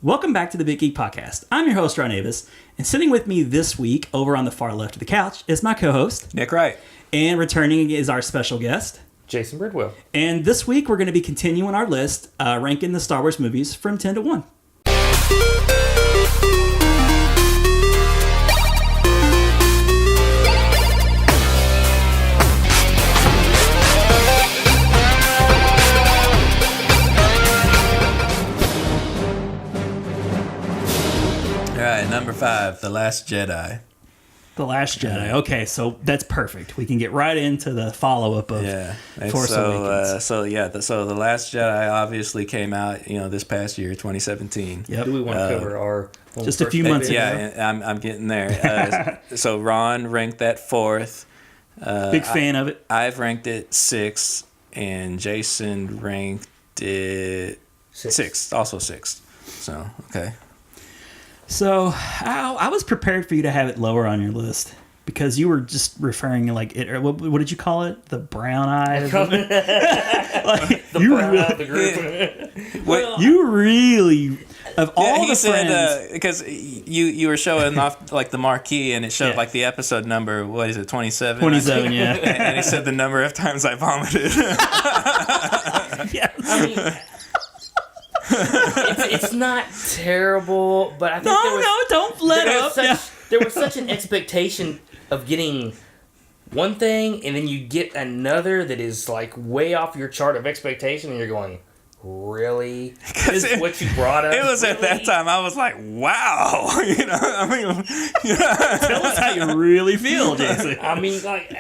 Welcome back to the BitGeek podcast. I'm your host, Ron Avis, and sitting with me this week over on the far left of the couch is my co-host, Nick Wright. And returning is our special guest, Jason Bridwell. And this week we're going to be continuing our list, ranking the Star Wars movies from 10 to 1. Number 5, The Last Jedi. The Last Jedi. Okay, so that's perfect. We can get right into the follow-up of Force Awakens. So The Last Jedi obviously came out, this past year, 2017. Yep. Do we want to cover our... Just a few months ago. Yeah, I'm getting there. So Ron ranked that 4th. Big fan of it. I've ranked it 6th, and Jason ranked it 6th, also 6th. So, okay. So, I was prepared for you to have it lower on your list because you were just referring like it. What did you call it? The brown eye. Like, the brown eye of the group. Well, you really of all the friends because you were showing off like the marquee and it showed like the episode number. What is it? 27. 27. Yeah. And he said the number of times I vomited. Yes. I mean, it's not terrible, but I think don't let up. There was such an expectation of getting one thing, and then you get another that is like way off your chart of expectation, and you're going, really? This is what you brought up? It was really? At that time I was like, wow. Tell us how you really feel, Jason. I mean, like,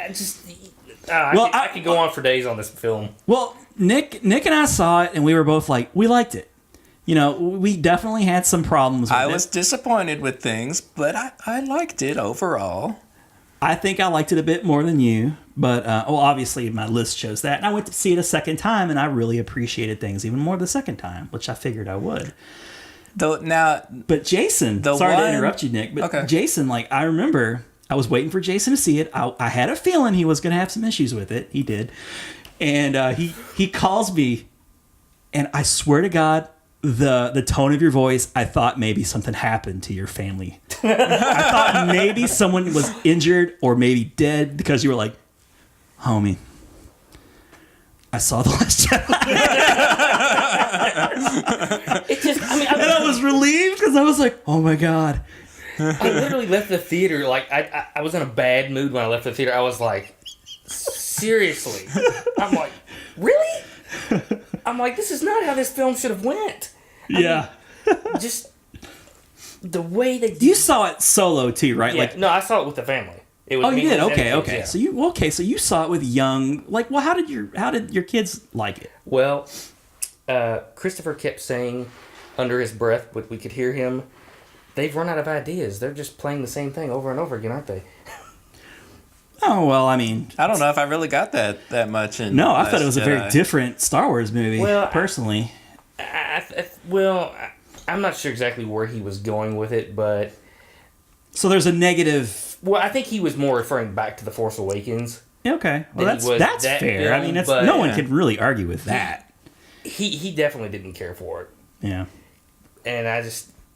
I could go on for days on this film. Well, Nick and I saw it, and we were both like, we liked it. We definitely had some problems with it. I was disappointed with things, but I liked it overall. I think I liked it a bit more than you, but obviously my list shows that. And I went to see it a second time, and I really appreciated things even more the second time, which I figured I would. But Jason, sorry to interrupt you, Nick, but okay. Jason, I remember I was waiting for Jason to see it. I had a feeling he was going to have some issues with it. He did. And he calls me, and I swear to God, the tone of your voice, I thought maybe something happened to your family. I thought maybe someone was injured or maybe dead because you were like, homie, I saw The Last Jedi. And I was relieved because I was like, oh my God. I literally left the theater, I was in a bad mood when I left the theater. I was like, seriously? I'm like, really? I'm like, this is not how this film should have went. I mean, just the way they... You saw it solo too, right? Yeah, no, I saw it with the family. It was you did? Okay. Yeah. So you saw it with young... how did your kids like it? Well, Christopher kept saying under his breath, but we could hear him, they've run out of ideas. They're just playing the same thing over and over again, aren't they? Oh, well, I mean... I don't know if I really got that much in... No, I thought it was a very different Star Wars movie, personally. I'm not sure exactly where he was going with it, but... So there's a negative... Well, I think he was more referring back to The Force Awakens. Okay. Well, that's fair. Film, I mean, no one could really argue with that. He definitely didn't care for it. Yeah. And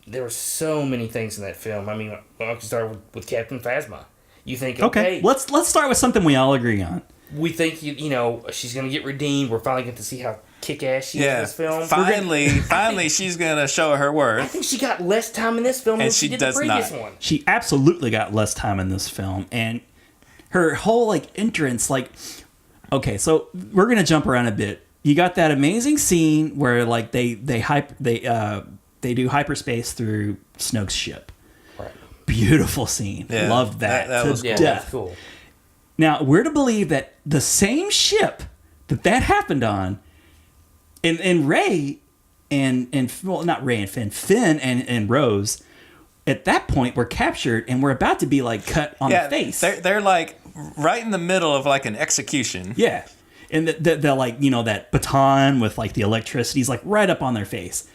there were so many things in that film. I mean, I can start with Captain Phasma. You think, okay, let's start with something we all agree on. We think she's gonna get redeemed. We're finally going to see how kick-ass she is in this film. Finally, she's gonna show her worth. I think she got less time in this film than she did the previous one. She absolutely got less time in this film, and her whole entrance, okay, so we're gonna jump around a bit. You got that amazing scene where they do hyperspace through Snoke's ship. Right. Beautiful scene. Yeah, Loved that. That was death. That was cool. Now, we're to believe that the same ship that happened on, and Rey not Rey and Finn and Rose, at that point were captured and were about to be cut on the face. They're right in the middle of an execution. Yeah. And they're that baton with the electricity's right up on their face.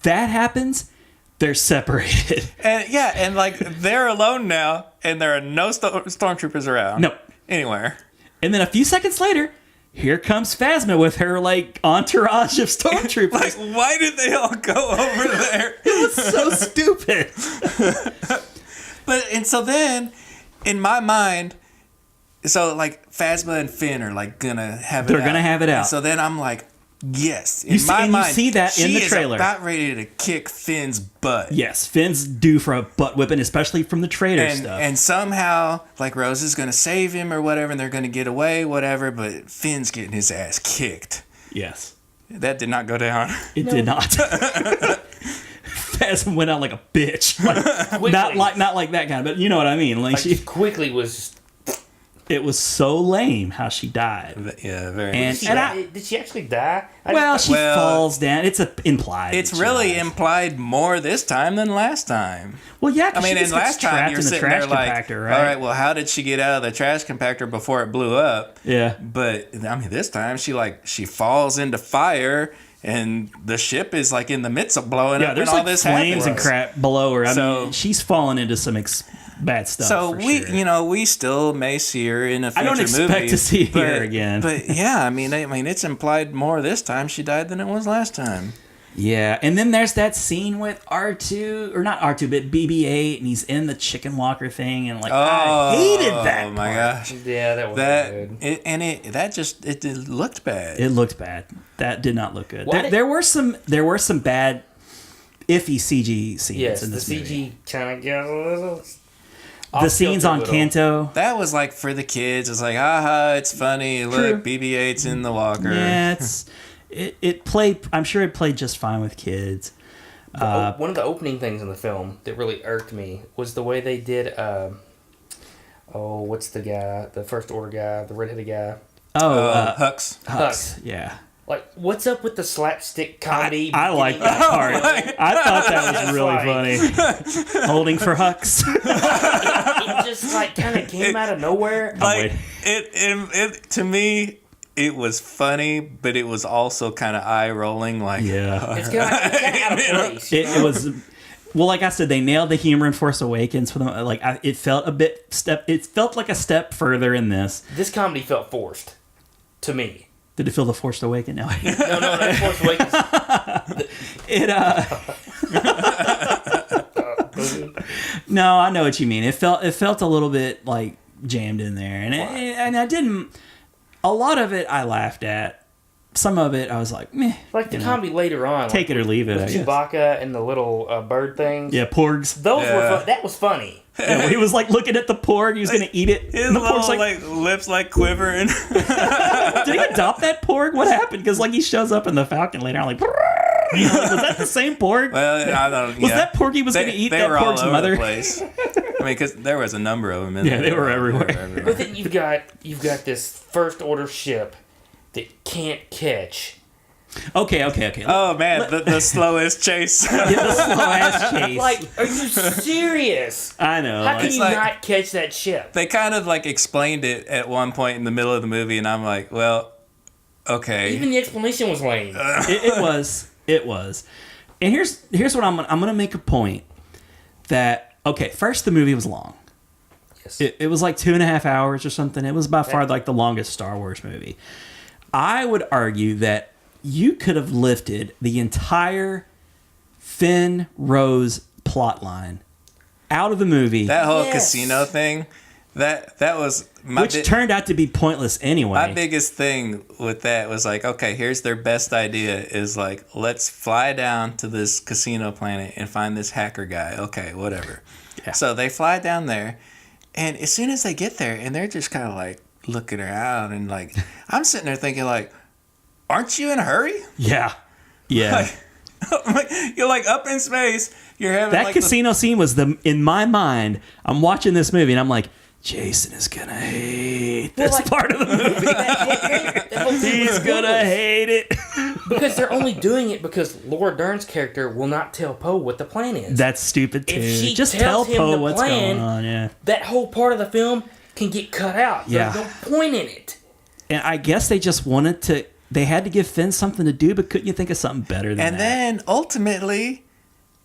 That happens, they're separated. And they're alone now, and there are no stormtroopers around. No. Anywhere. And then a few seconds later, here comes Phasma with her entourage of stormtroopers. Why did they all go over there? It was so stupid. And so then, in my mind, so like Phasma and Finn are like gonna have it. They're gonna have it out. And so then I'm like, yes. In You see, my and mind, you see that in the she is trailer. about ready to kick Finn's butt. Yes, Finn's due for a butt whipping, especially from the traitor stuff. And somehow, like, Rose is gonna save him or whatever, and they're gonna get away, whatever. But Finn's getting his ass kicked. Yes, That did not go down. it did not. Phasma went out like a bitch. Like, not like that kind of, but you know what I mean. Like she quickly was. It was so lame how she died. Yeah, very. And Did she actually die? She falls down. It's implied. It's really implied more this time than last time. Well, yeah. I mean, in last time you're sitting there like, right? all right, well, how did she get out of the trash compactor before it blew up? Yeah. But I mean, this time she falls into fire. And the ship is like in the midst of blowing up, there's and all like this flames happens. and crap below her. I mean, she's fallen into some bad stuff. So sure. we still may see her in a future movie. I don't expect to see her again. But yeah, I mean, it's implied more this time she died than it was last time. Yeah, and then there's that scene with R2, or not R2, but BB-8, and he's in the chicken walker thing, and like, I hated that. Oh my gosh! Yeah, that wasn't good. It looked bad. It looked bad. That did not look good. There were some bad, iffy CG scenes in this movie. Yes, the CG kind of got a little. The scenes on Kanto. That was like for the kids. It's like, haha, it's funny. Look, BB-8's in the walker. Yeah, it played. I'm sure it played just fine with kids. One of the opening things in the film that really irked me was the way they did. What's the guy? The First Order guy, the redheaded guy. Hux. Yeah. Like, what's up with the slapstick comedy? I like that part. I thought that was really funny. Holding for Hux. It just like kind of came out of nowhere. Like it to me. It was funny, but it was also kind of eye-rolling. Like, it's kind of out of place. It was, well, like I said, they nailed the humor in Force Awakens for them. Like, it felt it felt like a step further in this. This comedy felt forced, to me. Did it feel the Force Awakens? No, not Force Awakens. No, I know what you mean. It felt a little bit like jammed in there, and I didn't. A lot of it I laughed at. Some of it I was like, meh. Like the comedy later on. Take it or leave it. With Chewbacca and the little bird things. Yeah, porgs. Those were fun. That was funny. Yeah, he was like looking at the porg. He was going to eat it. His little lips like quivering. Did he adopt that porg? What happened? Because like he shows up in the Falcon later. I'm like, was that the same porg? Well, I don't know. Was that porg he was going to eat? That porg's mother. The place. I mean, because there was a number of them in there. Yeah, they were everywhere. But then you've got this First Order ship that can't catch. Okay. Oh man, the slowest chase. Yeah, the slow ass chase. Like, are you serious? I know. How can you not catch that ship? They kind of like explained it at one point in the middle of the movie, and I'm like, well, okay. Even the explanation was lame. It was. And here's what I'm gonna make a point that first the movie was long. Yes. It was like 2.5 hours or something. It was by far like the longest Star Wars movie. I would argue that you could have lifted the entire Finn Rose plot line out of the movie. That whole casino thing, that was which turned out to be pointless anyway. My biggest thing with that was like, okay, here's their best idea is like, let's fly down to this casino planet and find this hacker guy. Okay, whatever. Yeah. So they fly down there, and as soon as they get there, and they're just kind of like looking around, and like, I'm sitting there thinking like, aren't you in a hurry? Yeah. Like, you're like up in space. You're having that like casino scene was in my mind. I'm watching this movie and I'm like, Jason is gonna hate this part of the movie. He's gonna hate it because they're only doing it because Laura Dern's character will not tell Poe what the plan is. That's stupid too. If she just tells tell him Poe the what's plan, going on. Yeah, that whole part of the film can get cut out. Yeah. There's no point in it. And I guess they just wanted to. They had to give Finn something to do, but couldn't you think of something better than that? And then ultimately,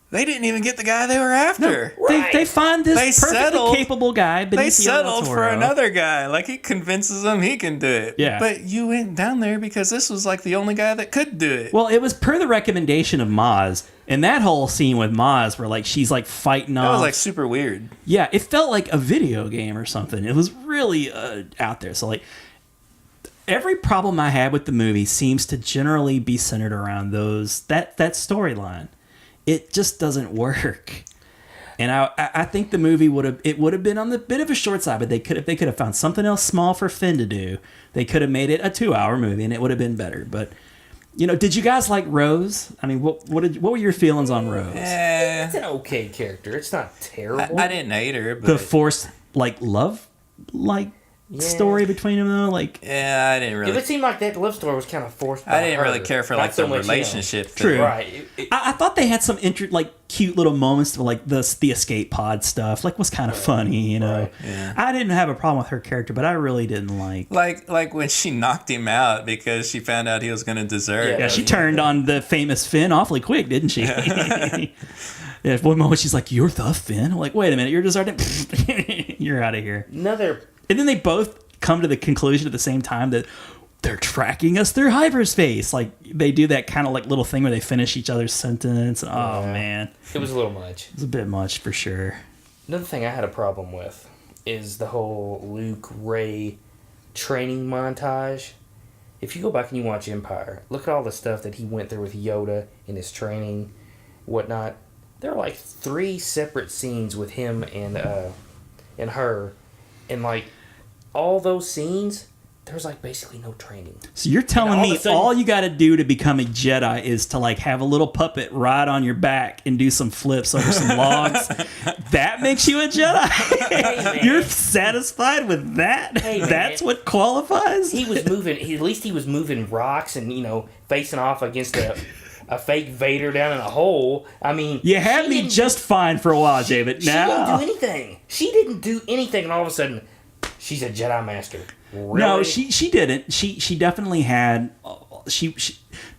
they didn't even get the guy they were after. No, they find this perfectly capable guy. They settled for another guy. Like, he convinces them he can do it. Yeah. But you went down there because this was like the only guy that could do it. Well, it was per the recommendation of Maz. And that whole scene with Maz where, like, she's, like, fighting off. That was, like, super weird. Yeah, it felt like a video game or something. It was really out there. So, like, every problem I had with the movie seems to generally be centered around that storyline. It just doesn't work. And I think the movie would have been on the bit of a short side, but if they could have found something else small for Finn to do, they could have made it a 2-hour movie and it would have been better. But, you know, did you guys like Rose? I mean, what were your feelings on Rose? It's an okay character. It's not terrible. I didn't hate her, but the forced love story between them though, like yeah, I didn't really. It seemed like that love story was kind of forced. By I didn't her. really care for Not the relationship. True, right? I thought they had some cute little moments, like the escape pod stuff. Like was kind of funny, you know. Right. Yeah. I didn't have a problem with her character, but I really didn't like when she knocked him out because she found out he was going to desert. Yeah, she turned on the famous Finn awfully quick, didn't she? Yeah, at one moment she's like, "You're the Finn." I'm like, wait a minute, you're deserting. You're out of here. And then they both come to the conclusion at the same time that they're tracking us through hyperspace. Like, they do that kind of like little thing where they finish each other's sentence. Oh, man. It was a little much. It was a bit much, for sure. Another thing I had a problem with is the whole Luke-Rey training montage. If you go back and you watch Empire, look at all the stuff that he went through with Yoda in his training, whatnot. There are like 3 separate scenes with him and her. And, like, all those scenes, there's, like, basically no training. So you're telling me all you got to do to become a Jedi is to, like, have a little puppet ride on your back and do some flips over some logs? That makes you a Jedi? Hey, you're satisfied with that? Hey, that's what qualifies? He was moving, at least he was moving rocks and, you know, facing off against a fake Vader down in a hole. I mean, you had me just fine for a while, Jay, but now she didn't do anything. She didn't do anything, and all of a sudden, she's a Jedi Master. Really? No, she didn't. She definitely had.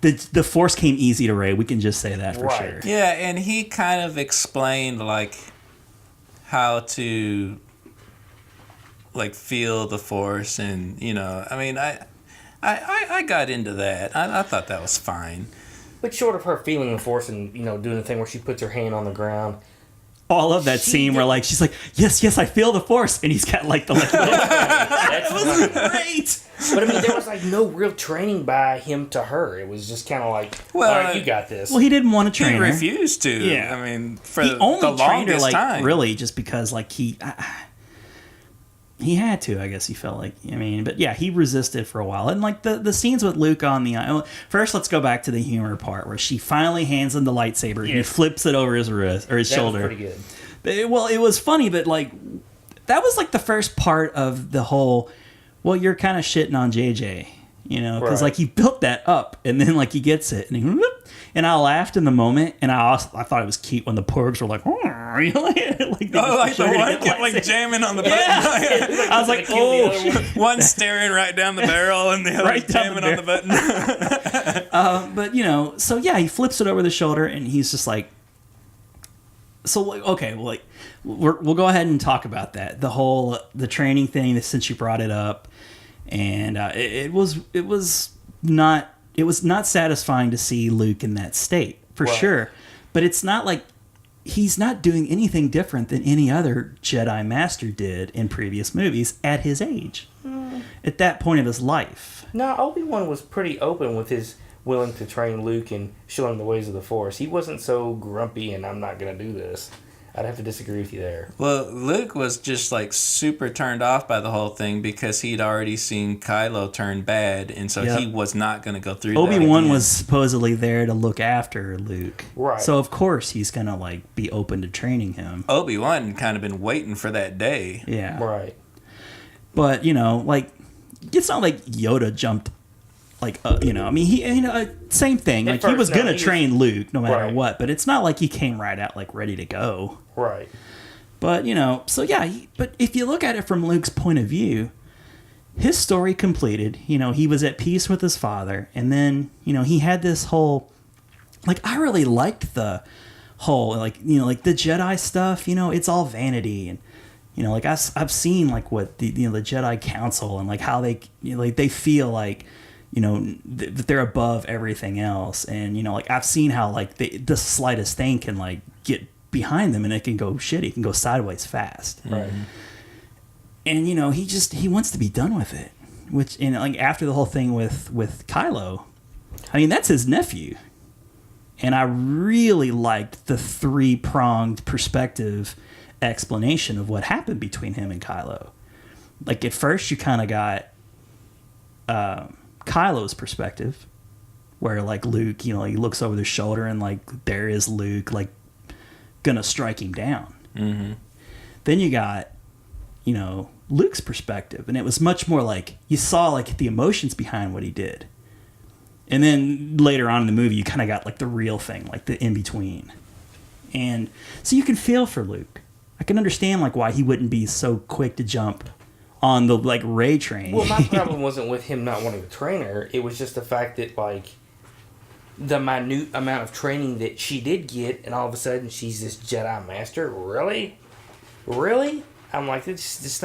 The Force came easy to Rey. We can just say that for sure. Yeah, and he kind of explained like how to like feel the Force, and you know, I mean, I got into that. I thought that was fine. But short of her feeling the Force and, you know, doing the thing where she puts her hand on the ground. All of that scene where, like, she's like, yes, I feel the Force. And he's got, like, the little... That was great! But, I mean, there was, like, no real training by him to her. It was just kind of like, well, all right, you got this. Well, he didn't want to train her. He refused to. Yeah. I mean, for the only longest trained her, like, time. Really, just because, like, he had to, I guess he felt like. I mean, but yeah, he resisted for a while. And like the scenes with Luke on the island. First, let's go back to the humor part where she finally hands him the lightsaber and he flips it over his wrist or his shoulder. That was pretty good. It was funny, but like that was like the first part of the whole. Well, you're kind of shitting on JJ, you know, because like he built that up and then like he gets it and he. Whoop, and I laughed in the moment, and I thought it was cute when the porgs were like, like the one kept like jamming on the button. Yeah. I was like, oh, one staring right down the barrel, and the other right jamming on the button. But you know, so yeah, he flips it over the shoulder, and he's just like, so okay, well, like we'll go ahead and talk about that. The training thing, since you brought it up, and it was not satisfying to see Luke in that state, for sure. But it's not like he's not doing anything different than any other Jedi Master did in previous movies at his age, at that point of his life. No, Obi-Wan was pretty open with his willing to train Luke and show him the ways of the Force. He wasn't so grumpy and I'm not going to do this. I'd have to disagree with you there. Well, Luke was just like super turned off by the whole thing because he'd already seen Kylo turn bad, and so he was not going to go through that. Obi-Wan was supposedly there to look after Luke. Right. So of course he's going to like be open to training him. Obi-Wan kind of been waiting for that day. Yeah. Right. But, you know, like it's not like Yoda jumped like, you know, I mean, same thing. Like, he was going to train Luke no matter what, but it's not like he came right out, like, ready to go. Right. But, you know, so yeah, but if you look at it from Luke's point of view, his story completed. You know, he was at peace with his father, and then, you know, he had this whole, like, I really liked the whole, like, like the Jedi stuff, it's all vanity. And, like I've seen like what the Jedi Council and like how they, like they feel like, that they're above everything else. And, like I've seen how like the slightest thing can like get behind them and it can go shitty. It can go sideways fast. Right. And, he wants to be done with it. Which, and like after the whole thing with Kylo, I mean, that's his nephew. And I really liked the 3-pronged perspective explanation of what happened between him and Kylo. Like at first you kind of got Kylo's perspective, where like Luke, he looks over their shoulder and like there is Luke like gonna strike him down. Mm-hmm. Then you got, Luke's perspective, and it was much more like you saw like the emotions behind what he did. And then later on in the movie, you kind of got like the real thing, like the in between. And so you can feel for Luke. I can understand like why he wouldn't be so quick to jump on the like Rey train. Well, my problem wasn't with him not wanting to train her. It was just the fact that like the minute amount of training that she did get, and all of a sudden she's this Jedi master. Really? I'm like, it's just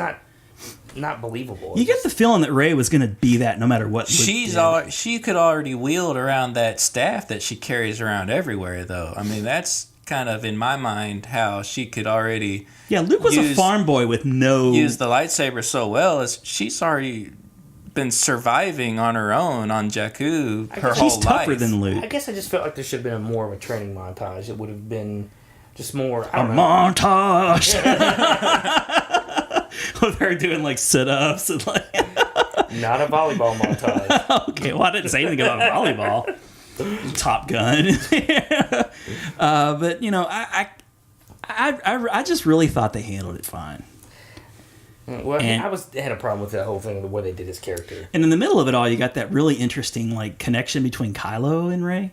not believable. You get the feeling that Rey was going to be that no matter what. She could already wield around that staff that she carries around everywhere, though. I mean, that's kind of in my mind how she could already. Yeah, Luke was a farm boy with use the lightsaber so well as she's already been surviving on her own on Jakku her whole life. She's tougher than Luke. I guess I just felt like there should have been more of a training montage. It would have been just more. Montage. With her doing like sit-ups and like. Not a volleyball montage. Okay, well I didn't say anything about volleyball. Top Gun. But I just really thought they handled it fine. Well, I had a problem with that whole thing, the way they did his character. And in the middle of it all, you got that really interesting like connection between Kylo and Rey,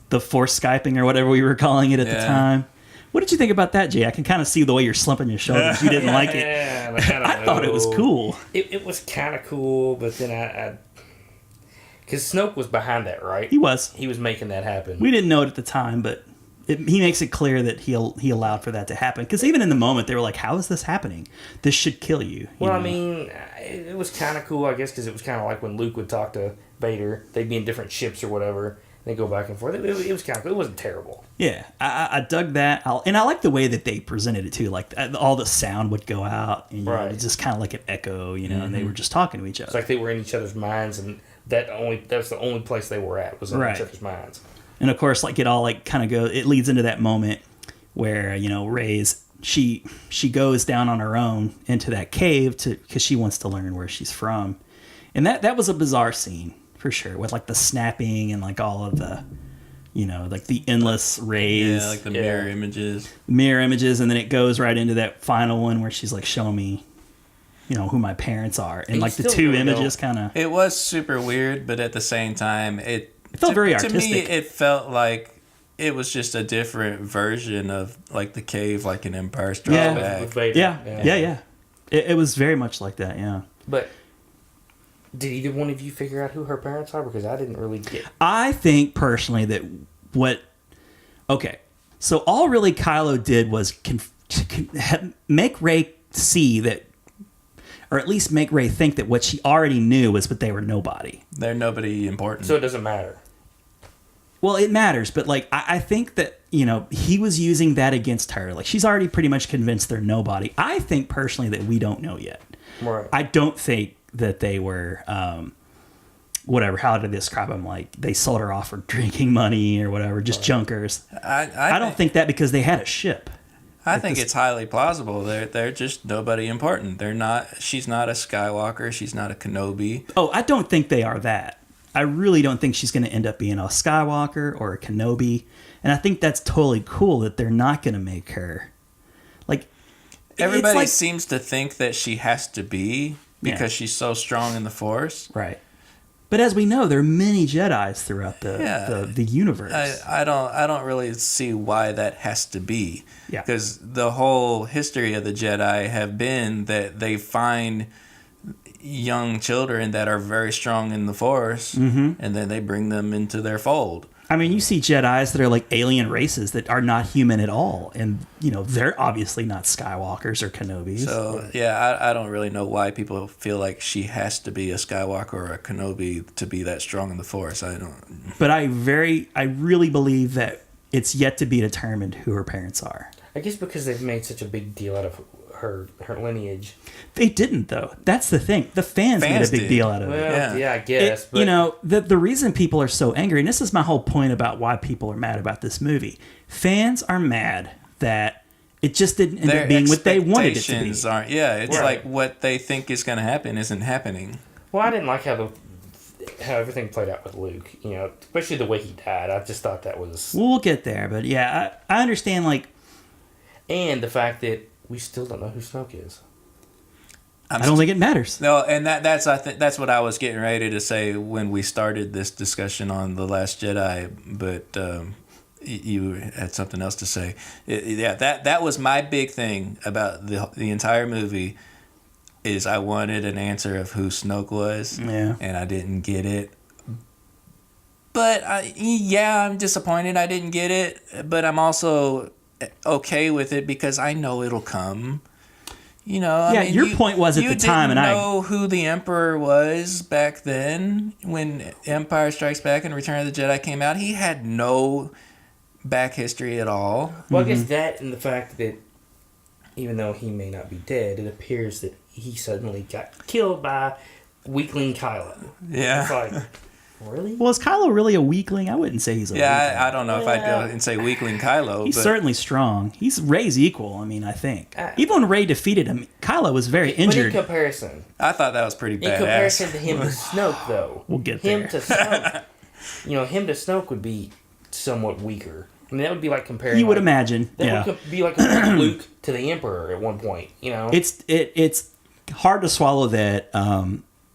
the Force Skyping or whatever we were calling it at the time. What did you think about that, Jay? I can kind of see the way you're slumping your shoulders. You didn't like it. I thought it was cool. It was kind of cool, but then because Snoke was behind that, right? He was. He was making that happen. We didn't know it at the time, but he makes it clear that he allowed for that to happen. Because even in the moment, they were like, how is this happening? This should kill you. Well, I mean, it was kind of cool, I guess, because it was kind of like when Luke would talk to Vader. They'd be in different ships or whatever. They go back and forth. It was kind of cool. It wasn't terrible. Yeah, I dug that. And I like the way that they presented it, too. Like, all the sound would go out. And, right. It was just kind of like an echo, and they were just talking to each other. It's like they were in each other's minds, and that's the only place they were at, was in each other's minds. And, of course, like, it all, like, kind of goes... It leads into that moment where, Rey's... She goes down on her own into that cave because she wants to learn where she's from. And that was a bizarre scene. For sure, with like the snapping and like all of the, like the endless rays. Yeah, like the mirror images. Mirror images, and then it goes right into that final one where she's like, show me, who my parents are. And like the two images kind of... It was super weird, but at the same time, it felt very artistic. To me, it felt like it was just a different version of like the cave, like an Empire Strikes Back. Yeah. It was very much like that, yeah. But... did either one of you figure out who her parents are? Because I didn't really get... I think, personally, that okay, so all really Kylo did was make Rey see that... or at least make Rey think that what she already knew was that they were nobody. They're nobody important. So it doesn't matter. Well, it matters, but like I think that, he was using that against her. Like, she's already pretty much convinced they're nobody. I think, personally, that we don't know yet. Right. I don't think that they were, whatever, how to describe them, like they sold her off for drinking money or whatever, just junkers. I don't think that because they had a ship. I think it's highly plausible. They're just nobody important. She's not a Skywalker. She's not a Kenobi. Oh, I don't think they are that. I really don't think she's going to end up being a Skywalker or a Kenobi. And I think that's totally cool that they're not going to make her. Like, everybody seems to think that she has to be because she's so strong in the Force. Right. But as we know, there are many Jedis throughout the universe. I don't really see why that has to be. Yeah. Because the whole history of the Jedi have been that they find young children that are very strong in the Force, and then they bring them into their fold. I mean, you see Jedis that are like alien races that are not human at all, and they're obviously not Skywalkers or Kenobis. So yeah, I don't really know why people feel like she has to be a Skywalker or a Kenobi to be that strong in the Force. I don't. But I really believe that it's yet to be determined who her parents are. I guess because they've made such a big deal out of her lineage. They didn't, though. That's the thing. The fans made a big deal out of it. Well, yeah, I guess. But the reason people are so angry, and this is my whole point about why people are mad about this movie. Fans are mad that it just didn't end up being what they wanted it to be. It's like what they think is going to happen isn't happening. Well, I didn't like how everything played out with Luke. Especially the way he died. I just thought that was. We'll get there, but yeah, I understand. And the fact that we still don't know who Snoke is. I don't think it matters. No, and that's what I was getting ready to say when we started this discussion on The Last Jedi, but you had something else to say. That was my big thing about the entire movie is I wanted an answer of who Snoke was, and I didn't get it. But I'm disappointed I didn't get it, but I'm also okay with it because I know it'll come. Your point was at the time, and I know who the Emperor was back then when Empire Strikes Back and Return of the Jedi came out. He had no back history at all. Well, I guess that and the fact that even though he may not be dead, it appears that he suddenly got killed by weakling Kylo. Yeah. It's like, really? Well, is Kylo really a weakling? I wouldn't say he's a weakling. I don't know if I'd go and say weakling Kylo. He's certainly strong. He's Rey's equal, I think. Even when Rey defeated him, Kylo was very injured. But in comparison. I thought that was pretty badass. In comparison to him to Snoke, though. We'll get there. Him to Snoke. Him to Snoke would be somewhat weaker. That would be like comparing. You would imagine. That would be like comparing Luke to the Emperor at one point, It's hard to swallow that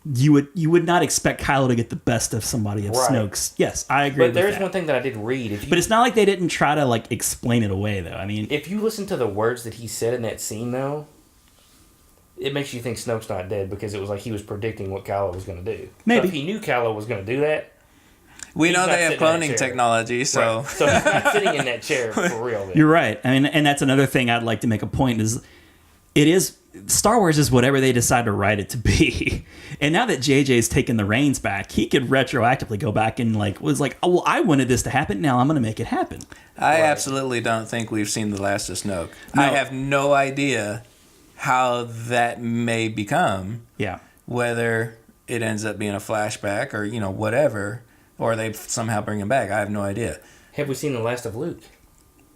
you would not expect Kylo to get the best of somebody of Snoke's. Yes, I agree. But there's one thing that I did read. But it's not like they didn't try to explain it away, though. If you listen to the words that he said in that scene, though, it makes you think Snoke's not dead because it was like he was predicting what Kylo was going to do. Maybe so if he knew Kylo was going to do that. We know they have cloning technology, so right. So he's not sitting in that chair for real. Then. You're right. And that's another thing I'd like to make a point is Star Wars is whatever they decide to write it to be. And now that JJ's taken the reins back, he could retroactively go back and oh, well, I wanted this to happen. Now I'm going to make it happen. I absolutely don't think we've seen the last of Snoke. No. I have no idea how that may become. Yeah. Whether it ends up being a flashback or, whatever, or they somehow bring him back. I have no idea. Have we seen the last of Luke?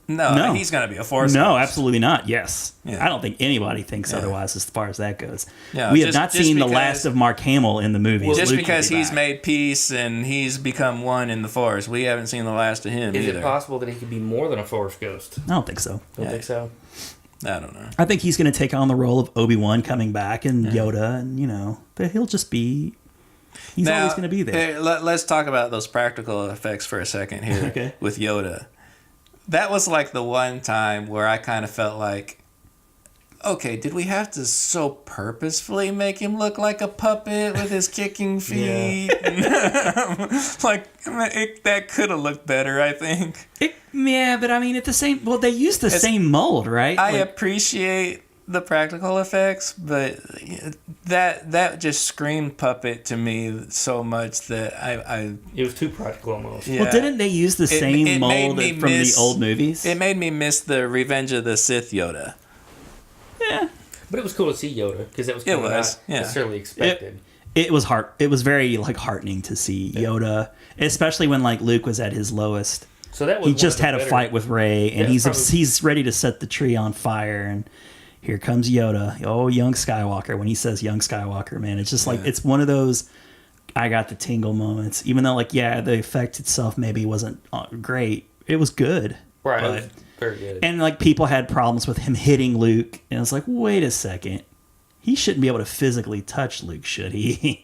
No, he's going to be a Force No, ghost. Absolutely not. Yes. Yeah. I don't think anybody thinks otherwise as far as that goes. Yeah, we have not seen the last of Mark Hamill in the movies. Well, just because he's made peace and he's become one in the Force, we haven't seen the last of him either. Is it possible that he could be more than a Force ghost? I don't think so. You don't think so? I don't know. I think he's going to take on the role of Obi-Wan coming back and Yoda, and, but he'll just be... He's always going to be there. Let's talk about those practical effects for a second here with Yoda. That was like the one time where I kind of felt like, okay, did we have to so purposefully make him look like a puppet with his kicking feet? That could have looked better, I think. But they used the same mold, right? I appreciate the practical effects, but that just screamed puppet to me so much that it was too practical almost. Yeah. Well, didn't they use the same mold from the old movies? It made me miss the Revenge of the Sith Yoda. Yeah, but it was cool to see Yoda because that was kind of not necessarily expected. It was It was very heartening to see Yoda, especially when Luke was at his lowest. So that was he just had a fight with Rey, and he's ready to set the tree on fire and. Here comes Yoda. Oh, young Skywalker. When he says young Skywalker, man, it's just it's one of those I got the tingle moments. Even though, the effect itself maybe wasn't great. It was good. Right. It was very good. And, people had problems with him hitting Luke. And it's wait a second. He shouldn't be able to physically touch Luke, should he?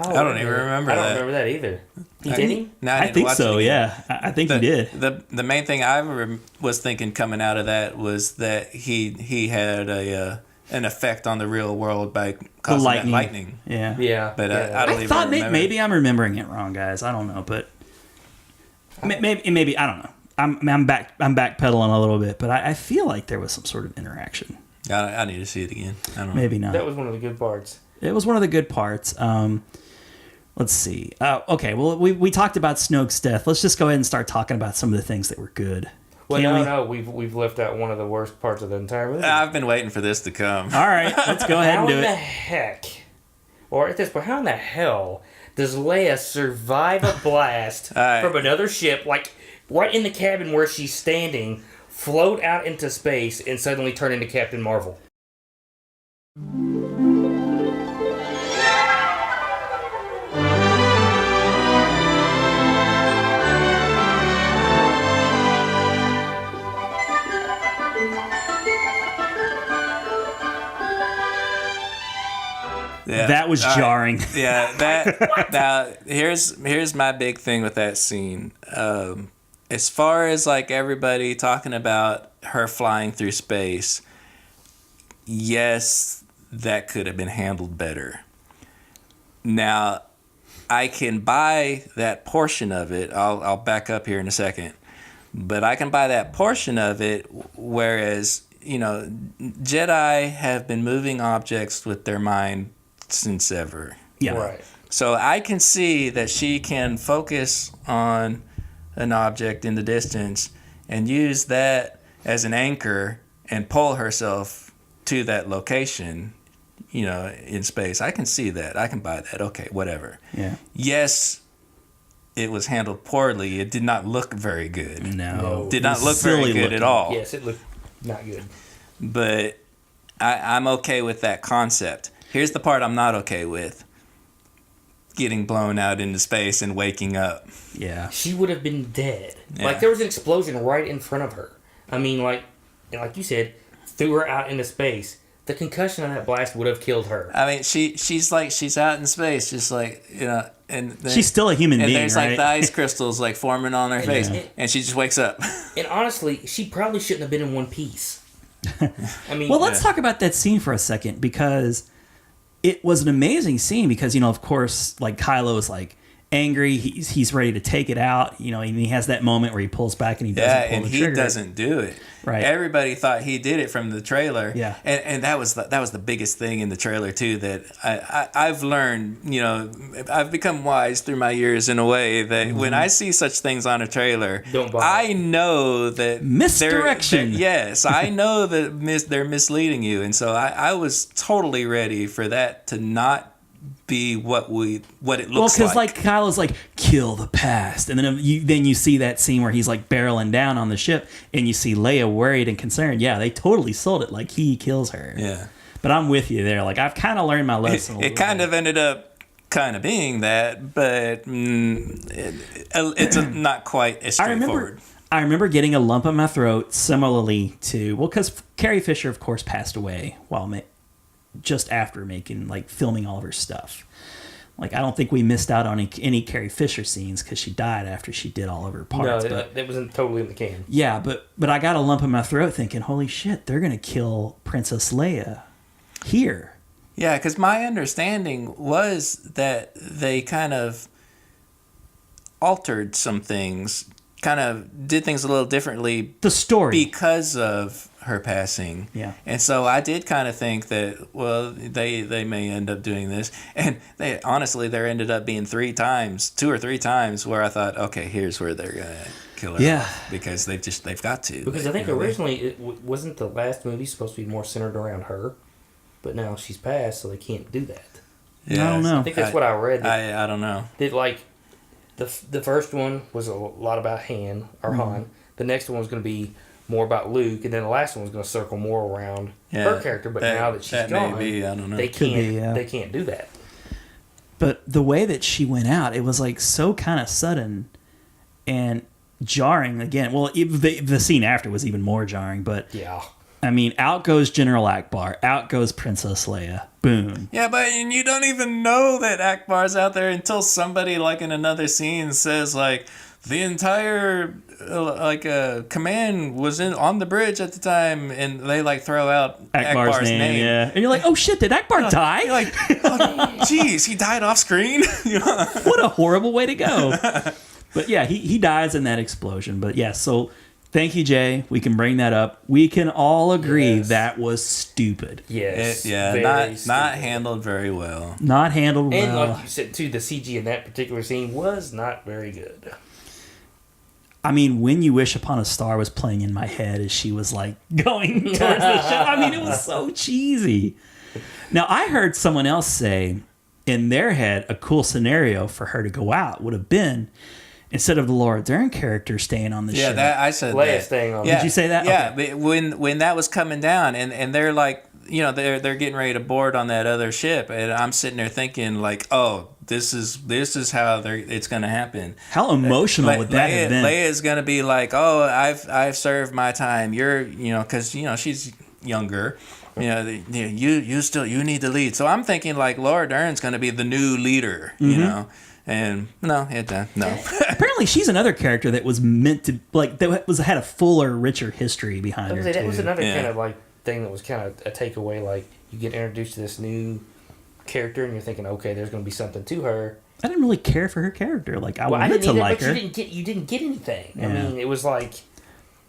I don't even remember that. I don't remember that either. Did he? No, I think so, yeah. I think he did. The main thing I was thinking coming out of that was that he had an effect on the real world by causing that lightning. Yeah. Yeah. But I don't even thought remember. Maybe I'm remembering it wrong, guys. I don't know, but Maybe I don't know. I'm backpedaling a little bit, but I feel like there was some sort of interaction. I need to see it again. I don't know. Maybe not. That was one of the good parts. It was one of the good parts. Let's see. Okay, well, we talked about Snoke's death. Let's just go ahead and start talking about some of the things that were good. Well, no, we've left out one of the worst parts of the entire movie. I've been waiting for this to come. All right, let's go ahead and do it. How in the heck, or at this point, how in the hell does Leia survive a blast from another ship, like right in the cabin where she's standing, float out into space, and suddenly turn into Captain Marvel? Yeah. That was jarring. Yeah, that. Now here's my big thing with that scene. As far as like everybody talking about her flying through space, yes, that could have been handled better. Now, I can buy that portion of it. I'll back up here in a second, but I can buy that portion of it. Whereas, Jedi have been moving objects with their mind since ever. Yeah. Right. So I can see that she can focus on an object in the distance and use that as an anchor and pull herself to that location, in space. I can see that. I can buy that. Okay, whatever. Yeah. Yes, it was handled poorly. It did not look very good. No. Did not look very good at all. Yes, it looked not good. But I'm okay with that concept. Here's the part I'm not okay with. Getting blown out into space and waking up. Yeah. She would have been dead. Yeah. Like, there was an explosion right in front of her. I mean, like you said, threw her out into space. The concussion on that blast would have killed her. I mean, she's out in space, just like, and then, she's still a human being, and there's right? like the ice crystals like forming on her face, and she just wakes up. And honestly, she probably shouldn't have been in one piece. I mean, well, let's talk about that scene for a second, because it was an amazing scene because, of course, like Kylo is like angry. He's ready to take it out, and he has that moment where he pulls back and he doesn't pull the trigger. He doesn't do it. Right. Everybody thought he did it from the trailer. Yeah. And that was the biggest thing in the trailer too, that I've learned, I've become wise through my years in a way that when I see such things on a trailer, I know that misdirection. Yes, I know that they're misleading you, and so I was totally ready for that to not be what it looks like. Well, because like Kylo's like, kill the past, and then you see that scene where he's like barreling down on the ship, and you see Leia worried and concerned. Yeah, they totally sold it like he kills her. Yeah, but I'm with you there. Like, I've kind of learned my lesson. It kind of ended up kind of being that, but it's not quite as straightforward. I remember getting a lump in my throat similarly to, because Carrie Fisher, of course, passed away just after filming all of her stuff. Like, I don't think we missed out on any Carrie Fisher scenes because she died after she did all of her parts. No, that wasn't totally in the can. Yeah, but I got a lump in my throat thinking, holy shit, they're going to kill Princess Leia here. Yeah, because my understanding was that they kind of altered some things, kind of did things a little differently. The story. Because of her passing. Yeah. And so I did kind of think that, well, they may end up doing this. And there ended up being 2 or 3 times where I thought, okay, here's where they're going to kill her off, because they've got to. Because I think originally it wasn't the last movie supposed to be more centered around her, but now she's passed, so they can't do that. Yeah, I don't know. I think that's what I read. I don't know. That like the first one was a lot about Han. The next one was going to be more about Luke, and then the last one was going to circle more around her character. But now that she's gone, I don't know. They can't do that. But the way that she went out, it was like so kind of sudden and jarring again. Well, the scene after was even more jarring. But yeah, I mean, out goes General Akbar, out goes Princess Leia. Boom. Yeah, but you don't even know that Akbar's out there until somebody like in another scene says like the entire command was on the bridge at the time, and they like throw out Akbar's name. Yeah, and you're like, oh shit, did Akbar die? You're like, geez, he died off screen. What a horrible way to go. But yeah, he dies in that explosion. But yeah, so thank you, Jay. We can bring that up. We can all agree that was stupid. Yes. Not handled very well. Not handled well. And like you said, too, the CG in that particular scene was not very good. I mean, When You Wish Upon a Star was playing in my head as she was like going towards the ship. I mean, it was so cheesy. Now, I heard someone else say in their head a cool scenario for her to go out would have been instead of the Laura Dern character staying on the ship. Yeah, I said Leia that. staying on. Did you say that? Yeah, Okay. when that was coming down and they're like, you know, they're getting ready to board on that other ship, and I'm sitting there thinking like, oh, this is how it's going to happen. How emotional would that have been? Leia's going to be like, oh, I've served my time. You're, you know, because you know she's younger. You know, you need to lead. So I'm thinking like Laura Dern's going to be the new leader. You know. And no. Apparently, she's another character that was meant to had a fuller, richer history behind her. That was another Yeah. kind of like thing that was kind of a takeaway. Like you get introduced to this new character, and you're thinking, okay, there's going to be something to her. I didn't really care for her character. Like I wanted to like her. You didn't get anything. Yeah. I mean, it was like.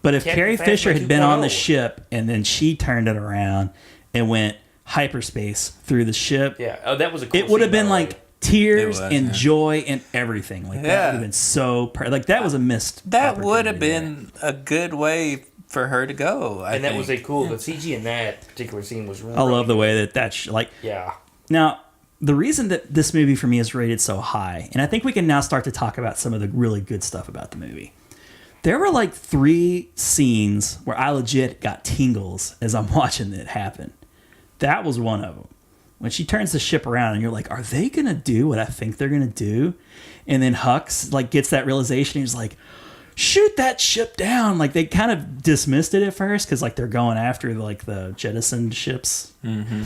But if Captain Carrie Phasma Fisher had been on the 2.0. ship and then she turned it around and went hyperspace through the ship, Yeah. That was a cool it would have scene, been by the like way. tears It was, and yeah. joy and everything. Like that Yeah. would have been so like that was a missed. That would have opportunity been a good way for her to go. And that was the CG in that particular scene was really I love the way that like Yeah. now. The reason that this movie for me is rated so high, and I think we can now start to talk about some of the really good stuff about the movie. There were like 3 scenes where I legit got tingles as I'm watching it happen. That was one of them. When she turns the ship around and you're like, are they going to do what I think they're going to do? And then Hux like gets that realization. He's like, shoot that ship down. Like they kind of dismissed it at first because like they're going after like the jettisoned ships. Mm-hmm.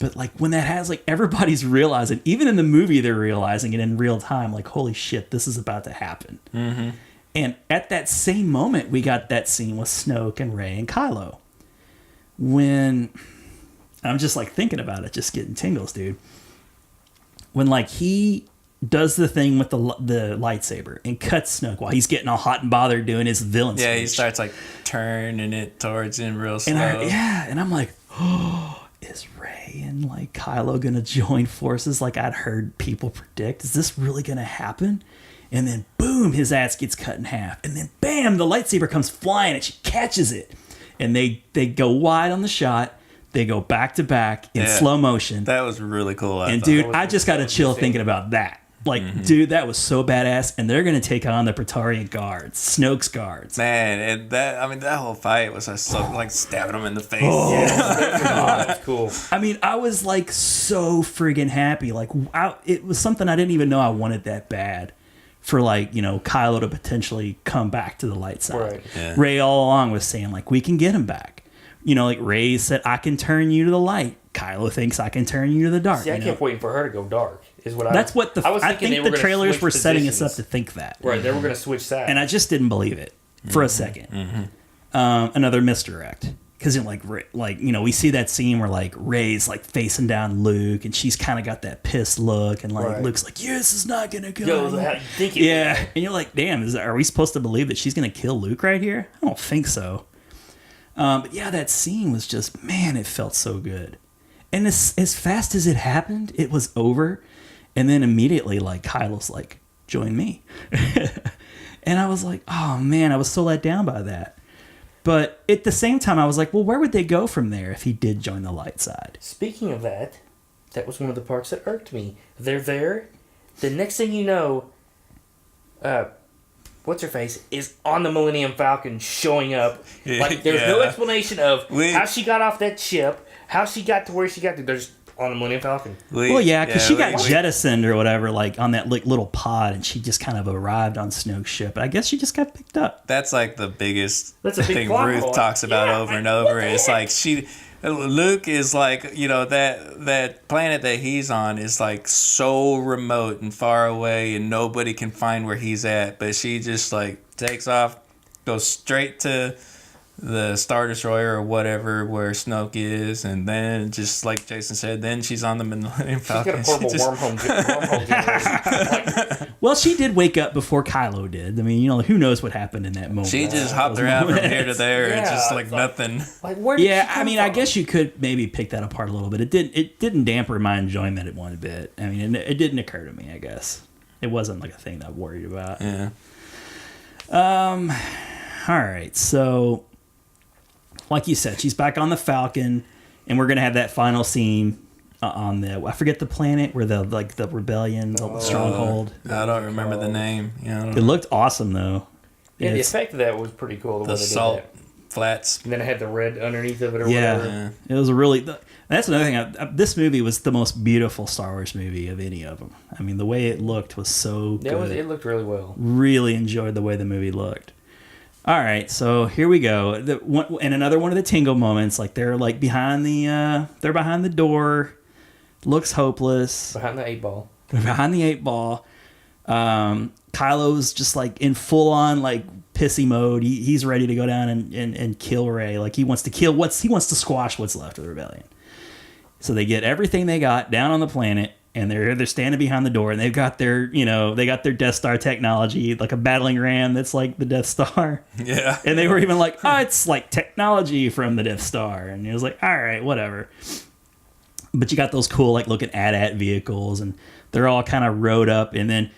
But like when that has like everybody's realizing, even in the movie, they're realizing it in real time. Like, holy shit, this is about to happen. Mm-hmm. And at that same moment, we got that scene with Snoke and Rey and Kylo. When I'm just like thinking about it, just getting tingles, dude. When like he does the thing with the lightsaber and cuts Snoke while he's getting all hot and bothered doing his villain Yeah, speech. he starts like turning it towards him real slow. And I'm like, oh, is Rey and like Kylo gonna join forces like I'd heard people predict? Is this really gonna happen? And then boom, his ass gets cut in half. And then bam, the lightsaber comes flying and she catches it. And they go wide on the shot. They go back to back in slow motion. That was really cool. And dude, I just got a chill thinking about that. Like, dude, that was so badass. And they're going to take on the Praetorian guards, Snoke's guards. Man, and that whole fight was just so, like stabbing him in the face. Oh, That's cool. I mean, I was like so friggin' happy. Like, it was something I didn't even know I wanted that bad. For like, you know, Kylo to potentially come back to the light side. Right. Yeah. Rey all along was saying like, we can get him back. You know, like Rey said, I can turn you to the light. Kylo thinks I can turn you to the dark. See, I kept waiting for her to go dark. Is what That's what I thinking think the trailers were setting us up to think that. Right, they were going to switch sides. And I just didn't believe it for a second. Another misdirect. Because you know, we see that scene where like Rey's like facing down Luke, and she's kind of got that pissed look, and like Luke's like, "Yeah, this is not gonna go." Yeah, and you're like, "Damn, are we supposed to believe that she's gonna kill Luke right here?" I don't think so. But yeah, that scene was just, man, it felt so good, and as fast as it happened, it was over, and then immediately like Kylo's like, "Join me," and I was like, "Oh man," I was so let down by that. But at the same time, I was like, well, where would they go from there if he did join the light side? Speaking of that, that was one of the parts that irked me. They're there. The next thing you know, what's-her-face is on the Millennium Falcon showing up. Like, there's no explanation of how she got off that ship, how she got to where she got to. They're just on the Millennium Falcon. Well, yeah, because she got jettisoned or whatever, like on that little pod, and she just kind of arrived on Snoke's ship. I guess she just got picked up. That's like the biggest That's a big thing plot Ruth hole. talks about over and over. It's like Luke is like, you know, that planet that he's on is like so remote and far away, and nobody can find where he's at. But she just like takes off, goes straight to the Star Destroyer or whatever where Snoke is, and then just like Jason said, then she's on the Millennium Falcon. She's got a portable wormhole generator. Well, she did wake up before Kylo did. I mean, who knows what happened in that moment. She just hopped around from here to there. Yeah, it's just like nothing. Like, where did she come from? I guess you could maybe pick that apart a little bit. It didn't dampen my enjoyment one bit. I mean, it didn't occur to me, I guess. It wasn't like a thing that I worried about. Yeah. All right, so like you said, she's back on the Falcon, and we're gonna have that final scene on I forget the planet where the rebellion, the stronghold. I don't remember the name. It looked awesome though. Yeah, the effect of that was pretty cool. The salt flats. And then it had the red underneath of it or whatever. Yeah, it was a really. That's another thing. This movie was the most beautiful Star Wars movie of any of them. I mean, the way it looked was so good. It looked really well. Really enjoyed the way the movie looked. All right, so here we go. And another one of the Tingle moments, like they're like behind the door, looks hopeless. Behind the 8-ball. Behind the 8-ball. Kylo's just like in full on like pissy mode. He's ready to go down and kill Rey. Like he wants to squash what's left of the rebellion. So they get everything they got down on the planet. And they're standing behind the door, and they've got their Death Star technology, like a battling ram that's like the Death Star. Yeah. And they were even like, oh, it's like technology from the Death Star. And it was like, all right, whatever. But you got those cool like looking AT-AT vehicles, and they're all kind of rode up. And then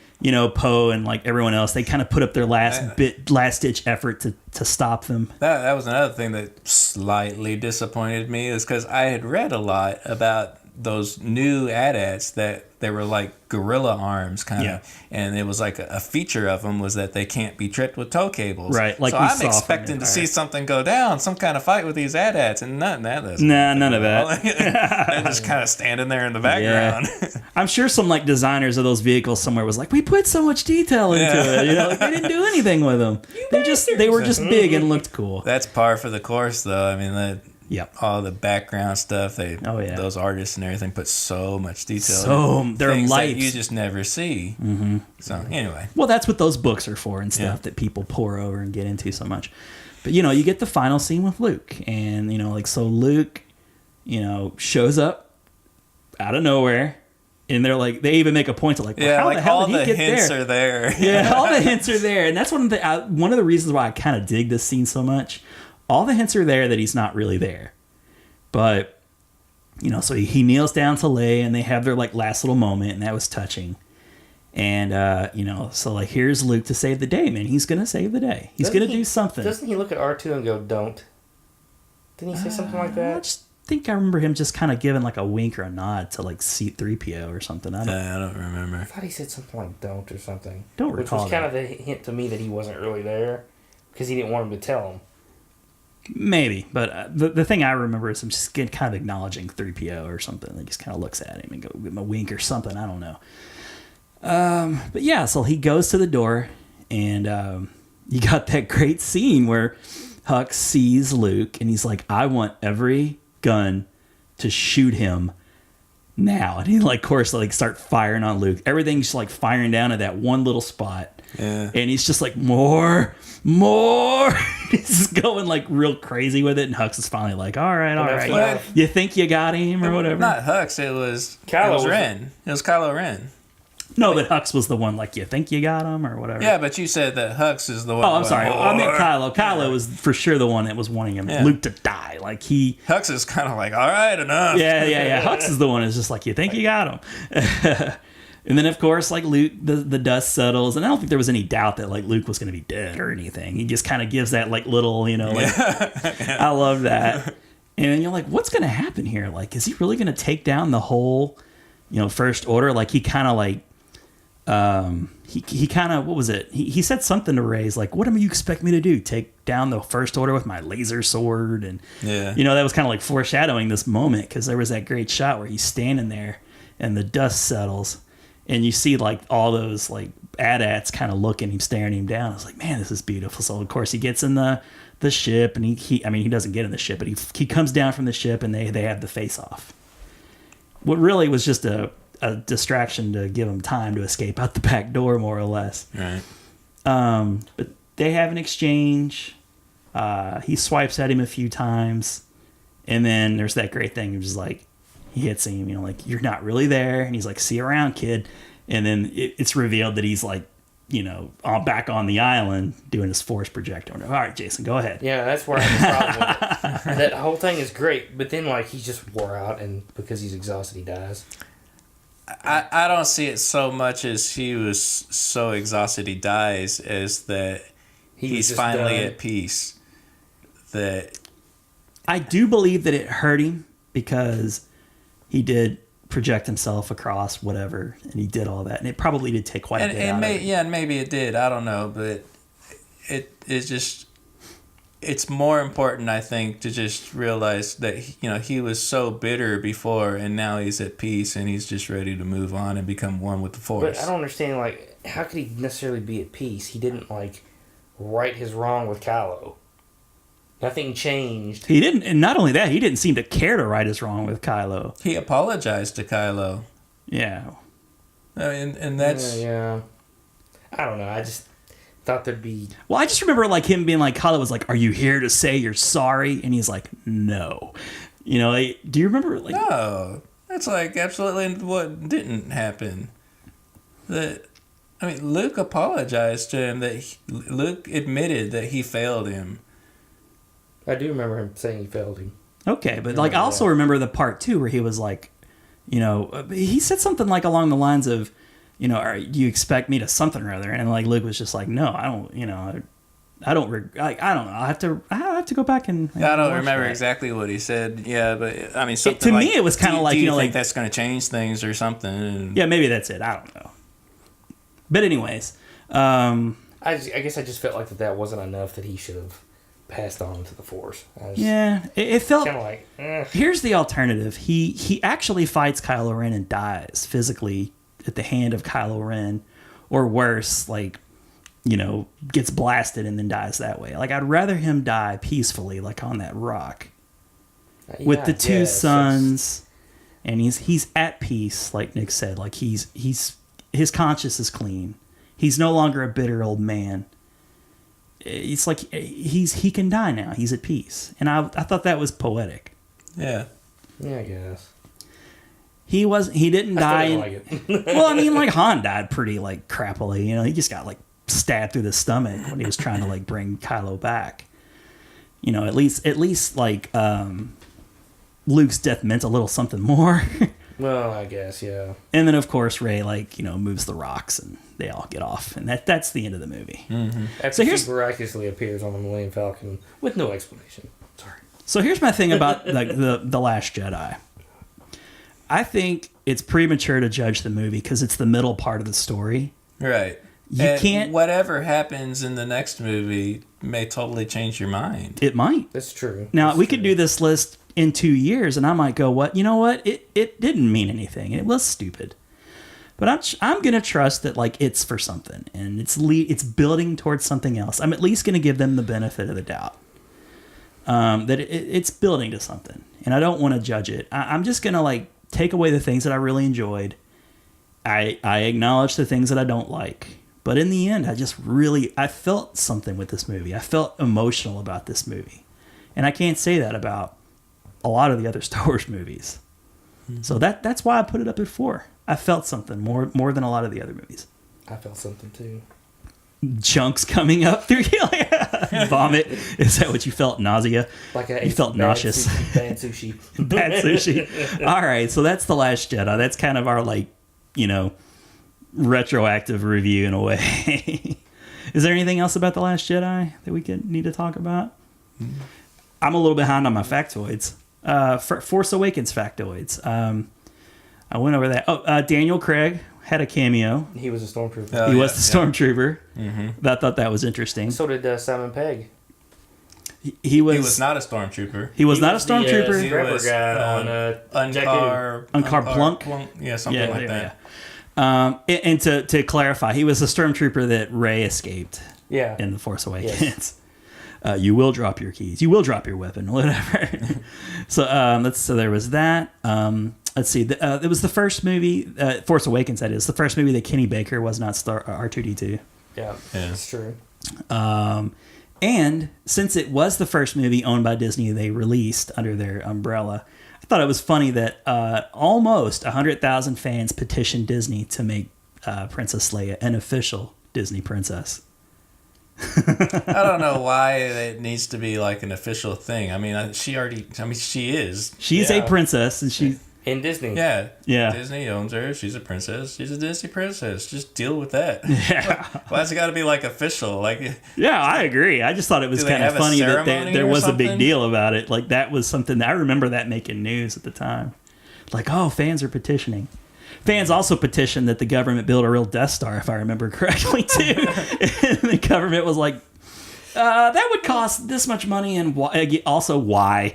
Poe and like everyone else, they kind of put up their last ditch effort to stop them. That was another thing that slightly disappointed me, is because I had read a lot about those new AT-ATs that they were like gorilla arms kind of, and it was like a feature of them was that they can't be tripped with tow cables. Right, like so I'm expecting to see something go down, some kind of fight with these AT-ATs, and none of that. None of that. They're just kind of standing there in the background. Yeah. I'm sure some like designers of those vehicles somewhere was like, we put so much detail into it. Like, they didn't do anything with them. They were just big and looked cool. That's par for the course, though. I mean, yep. All the background stuff, those artists and everything put so much detail in. They're things lights that you just never see. Mm-hmm. So anyway, well, that's what those books are for and stuff that people pour over and get into so much. But you get the final scene with Luke, and Luke, shows up out of nowhere, and they're like, they even make a point to like, well, how the hell did he get there? All the hints are there. Yeah, all the hints are there, and that's one of the reasons why I kind of dig this scene so much. All the hints are there that he's not really there. But, so he kneels down to Leia, and they have their like last little moment, and that was touching. And, so like, here's Luke to save the day, man. He's going to save the day. He's going to do something. Doesn't he look at R2 and go, don't? Didn't he say something like that? I just think I remember him just kind of giving like a wink or a nod to like C-3PO or something. I don't remember. I thought he said something like don't or something. Don't recall. Which was kind of a hint to me that he wasn't really there because he didn't want him to tell him. Maybe, but the thing I remember is him just kind of acknowledging 3PO or something. He just kind of looks at him and give him a wink or something. I don't know. But yeah, so he goes to the door, and you got that great scene where Hux sees Luke, and he's like, I want every gun to shoot him now. And he like, of course, like start firing on Luke. Everything's like firing down at that one little spot. Yeah. And he's just like, more. He's going like real crazy with it, and Hux is finally like, all right. You think you got him or whatever? Not Hux, it was Ren. It was Kylo Ren. No, but Hux was the one like, you think you got him or whatever. Yeah, but you said that Hux is the one. Oh, I'm sorry. I meant Kylo. Kylo was for sure the one that was wanting Luke to die. Like Hux is kind of like, all right, enough. Yeah. Hux is the one who's just like, you think you got him. And then, of course, like Luke, the dust settles, and I don't think there was any doubt that like Luke was going to be dead or anything. He just kind of gives that like little, I love that. And then you're like, what's going to happen here? Like, is he really going to take down the whole, First Order? Like, he kind of like, he kind of, what was it? He said something to Rey's like, what do you expect me to do? Take down the First Order with my laser sword? And, that was kind of like foreshadowing this moment, because there was that great shot where he's standing there and the dust settles. And you see like all those like AT-ATs kind of looking him, staring him down. I was like, man, this is beautiful. So of course he gets in the ship, and he doesn't get in the ship, but he comes down from the ship, and they have the face off. What really was just a distraction to give him time to escape out the back door, more or less. Right. But they have an exchange. He swipes at him a few times, and then there's that great thing. It's just like he hits him, like you're not really there, and he's like, "See you around, kid." And then it's revealed that he's like, back on the island doing his force projector. All right, Jason, go ahead. Yeah, that's where I have a problem with it. That whole thing is great, but then like he just wore out, and because he's exhausted, he dies. I don't see it so much as he was so exhausted he dies, as that he's finally done. At peace. That I do believe that it hurt him because he did project himself across whatever, and he did all that, and it probably did take quite a bit out of it. Yeah, and maybe it did. I don't know, but it's just, it's more important, I think, to just realize that he was so bitter before, and now he's at peace, and he's just ready to move on and become one with the Force. But I don't understand, like, how could he necessarily be at peace? He didn't like right his wrong with Kylo. Nothing changed. He didn't, and not only that, he didn't seem to care to right his wrong with Kylo. He apologized to Kylo. Yeah. I mean, and that's... Yeah. I don't know. I just thought there'd be... Well, I just remember like him being like, Kylo was like, "Are you here to say you're sorry?" And he's like, "No." Do you remember? Like, no. That's like absolutely what didn't happen. Luke apologized to him. Luke admitted that he failed him. I do remember him saying he failed him. Okay, but like I also remember the part 2 where he was like, he said something like along the lines of, do you expect me to something or other? And like Luke was just like, "No, I don't. I don't know. I have to go back and I don't remember exactly what he said. Yeah, but I mean, something to like, me it was kind of like, do you think like that's going to change things or something? Yeah, maybe that's it. I don't know. But anyways, I guess I just felt like that wasn't enough, that he should have passed on to the Force. It felt kind of like. Here's the alternative. He actually fights Kylo Ren and dies physically at the hand of Kylo Ren, or worse, like, gets blasted and then dies that way. Like, I'd rather him die peacefully, like on that rock, with the two sons, and he's at peace, like Nick said. Like his conscience is clean. He's no longer a bitter old man. It's like he can die now. He's at peace, and I thought that was poetic. Yeah, I guess. He didn't die. Like it. Well, I mean, like Han died pretty like crappily. He just got like stabbed through the stomach when he was trying to like bring Kylo back. At least like Luke's death meant a little something more. Well, I guess, yeah. And then of course Rey moves the rocks and they all get off, and that's the end of the movie. Mm-hmm. After she miraculously appears on the Millennium Falcon with no explanation. Sorry. So here's my thing about like the Last Jedi. I think it's premature to judge the movie because it's the middle part of the story. Right. You can't. Whatever happens in the next movie may totally change your mind. It might. That's true. Now we could do this list in 2 years, and I might go, "What? You know what? It didn't mean anything. It was stupid." But I'm gonna trust that like it's for something, and it's building towards something else. I'm at least gonna give them the benefit of the doubt. That it's building to something, and I don't want to judge it. I'm just gonna like take away the things that I really enjoyed. I acknowledge the things that I don't like. But in the end, I felt something with this movie. I felt emotional about this movie. And I can't say that about a lot of the other Star Wars movies. Mm-hmm. So that's why I put it up at 4. I felt something more than a lot of the other movies. I felt something too. Chunks coming up through you. Vomit. Is that what you felt? Nausea? You felt nauseous. Bad sushi. Bad sushi. All right. So that's The Last Jedi. That's kind of our retroactive review in a way. Is there anything else about The Last Jedi that we need to talk about? Mm-hmm. I'm a little behind on my factoids. Force Awakens factoids. I went over that. Daniel Craig had a cameo. He was a stormtrooper. He was the stormtrooper. Mm-hmm. I thought that was interesting. So did Simon Pegg. He was not a stormtrooper. He was not a stormtrooper. He was guy on Unkar Plunk. Yeah, something like that. And to clarify, he was a stormtrooper that Rey escaped. Yeah. In The Force Awakens. Yes. You will drop your keys. You will drop your weapon. Whatever. So there was that. Let's see. It was the first movie, Force Awakens. That is the first movie that Kenny Baker was not R2D2. Yeah, that's true. And since it was the first movie owned by Disney they released under their umbrella, I thought it was funny that almost 100,000 fans petitioned Disney to make Princess Leia an official Disney princess. I don't know why it needs to be like an official thing. I mean, she is. She's a princess, and she in Disney. Yeah. Yeah. Disney owns her. She's a princess. She's a Disney princess. Just deal with that. Yeah. Why's it got to be like official? Like. Yeah, I agree. I just thought it was kind of funny that there was a big deal about it. Like that was something that I remember that making news at the time. Like, oh, fans are petitioning. Fans also petitioned that the government build a real Death Star, if I remember correctly, too. And the government was like, that would cost this much money, and also why?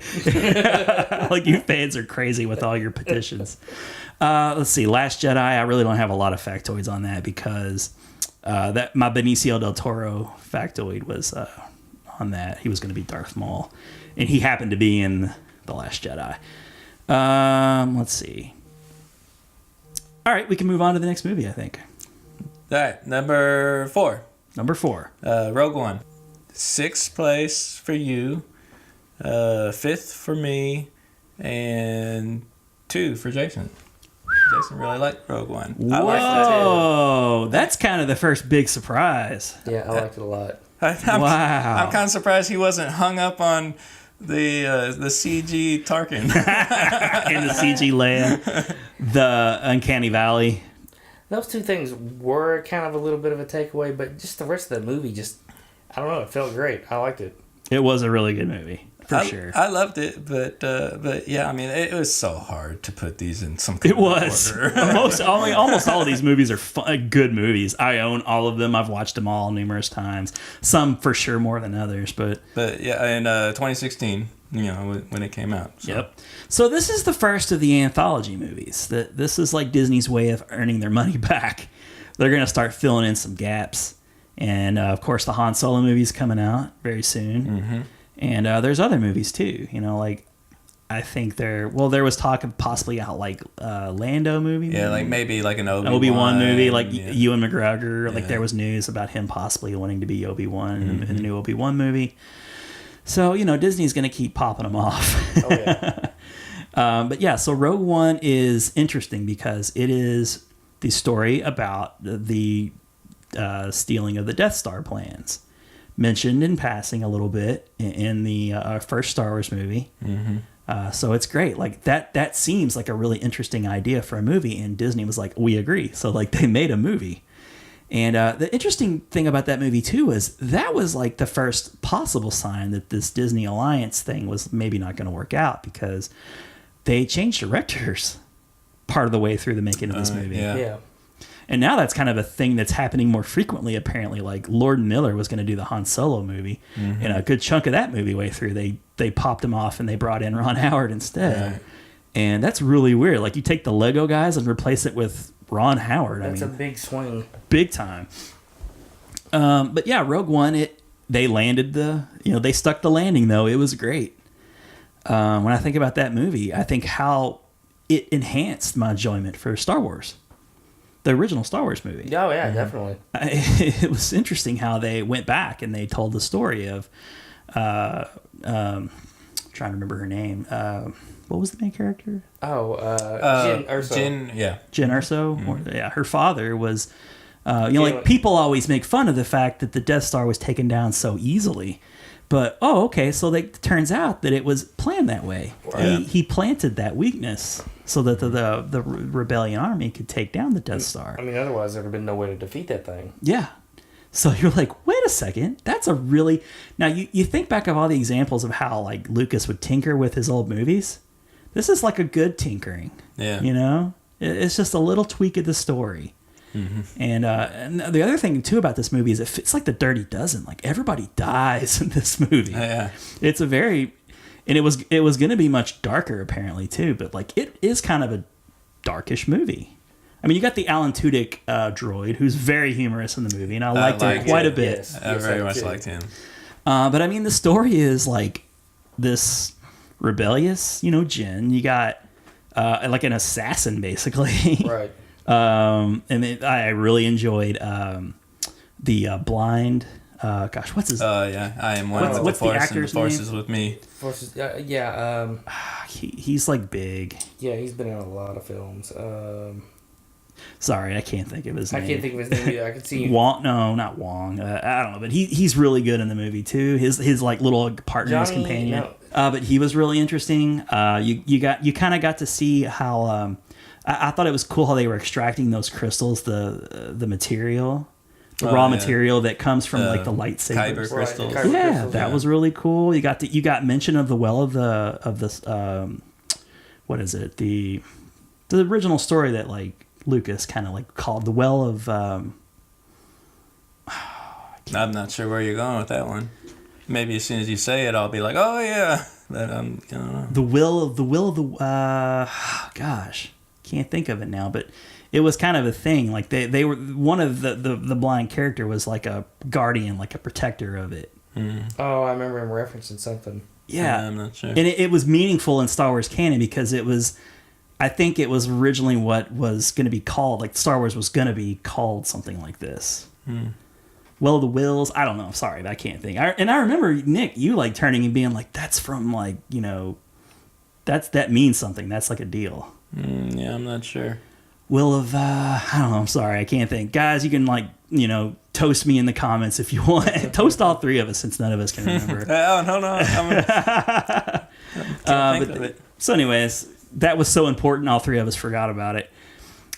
Like, you fans are crazy with all your petitions. Let's see, Last Jedi, I really don't have a lot of factoids on that because my Benicio del Toro factoid was on that. He was going to be Darth Maul, and he happened to be in The Last Jedi. Let's see. All right, we can move on to the next movie, I think. All right, number 4. Rogue One. 6th place for you, 5th for me, and 2 for Jason. Jason really liked Rogue One. Whoa, I liked it. That's kind of the first big surprise. Yeah, I liked it a lot. Wow. I'm kind of surprised he wasn't hung up on the CG Tarkin. And the CG Leia, the Uncanny Valley. Those two things were kind of a little bit of a takeaway, but just the rest of the movie I don't know, it felt great. I liked it. It was a really good movie, for sure. I loved it, but yeah, I mean, it was so hard to put these in some kind of order. Almost all of these movies are good movies. I own all of them. I've watched them all numerous times. Some for sure more than others, but yeah, in 2016, when it came out. So. Yep. So this is the first of the anthology movies. This is like Disney's way of earning their money back. They're going to start filling in some gaps. And, of course, the Han Solo movie's coming out very soon. Mm-hmm. And there's other movies, too. I think there was talk of possibly out, like, Lando movie. Yeah, like maybe like an Obi-Wan movie, like Ewan McGregor. Like, there was news about him possibly wanting to be Obi-Wan in the new Obi-Wan movie. So, Disney's going to keep popping them off. Oh, yeah. But, yeah, so Rogue One is interesting because it is the story about the stealing of the Death Star plans, mentioned in passing a little bit in the first Star Wars movie. Mm-hmm. So it's great. Like that seems like a really interesting idea for a movie, and Disney was like, we agree. So like they made a movie. And the interesting thing about that movie too is that was like the first possible sign that this Disney Alliance thing was maybe not going to work out, because they changed directors part of the way through the making of this movie. Yeah. And now that's kind of a thing that's happening more frequently, apparently. Like Lord Miller was going to do the Han Solo movie, and a good chunk of that movie way through, they popped him off and they brought in Ron Howard instead. Right. And that's really weird. Like you take the Lego guys and replace it with Ron Howard. That's a big swing. Big time. But yeah, Rogue One, they landed they stuck the landing though. It was great. When I think about that movie, I think how it enhanced my enjoyment for Star Wars. The original Star Wars movie. Oh, yeah, definitely. It was interesting how they went back and they told the story of, trying to remember her name. What was the main character? Jyn Erso. Jyn Erso. Mm-hmm. Her father was, like people always make fun of the fact that the Death Star was taken down so easily. But, so it turns out that it was planned that way. Right. He planted that weakness so that the rebellion army could take down the Death Star. I mean, otherwise there would have been no way to defeat that thing. Yeah. So you're like, wait a second. That's a really... Now, you think back of all the examples of how like Lucas would tinker with his old movies. This is like a good tinkering. Yeah. It's just a little tweak of the story. Mm-hmm. And the other thing too about this movie is it fits like the Dirty Dozen. Like everybody dies in this movie. Yeah. It's a very, and it was going to be much darker apparently too. But like it is kind of a darkish movie. I mean, you got the Alan Tudyk droid who's very humorous in the movie, and I liked him quite a bit. Yes. I very much liked him. But I mean, the story is like this rebellious, Jyn. You got like an assassin basically. Right. I really enjoyed the blind Gosh, what's his? Yeah, I am one with the force, and the force is with me. He's like big. Yeah, he's been in a lot of films. Sorry, I can't think of his name. I can't think of his name either. I can see Wong. No, not Wong. I don't know, but he's really good in the movie too. His like little partner, his companion. No. But he was really interesting. You kind of got to see how. I thought it was cool how they were extracting those crystals, the material, the raw material that comes from like the lightsabers. Kyber crystals. That was really cool. You got mention of the well of the what is it, the original story that like Lucas kind of like called the well of. I'm not sure where you're going with that one. Maybe as soon as you say it, I'll be like, oh yeah, but I don't know. The will of the gosh, can't think of it now, but it was kind of a thing. Like they were, one of the blind character was like a guardian, like a protector of it. Oh, I remember him referencing something. Yeah, I'm not sure. And it was meaningful in Star Wars canon because it was, I think it was originally what was going to be called, like Star Wars was going to be called something like this. Well, the Wills, I don't know. Sorry, but I can't think. I remember, Nick, you like turning and being like, that's from like, that means something. That's like a deal. Yeah, I'm not sure. Will of, I don't know. I'm sorry. I can't think. Guys, you can like, toast me in the comments if you want. Toast all three of us since none of us can remember. Hold on. Think of it. So anyways, that was so important. All three of us forgot about it.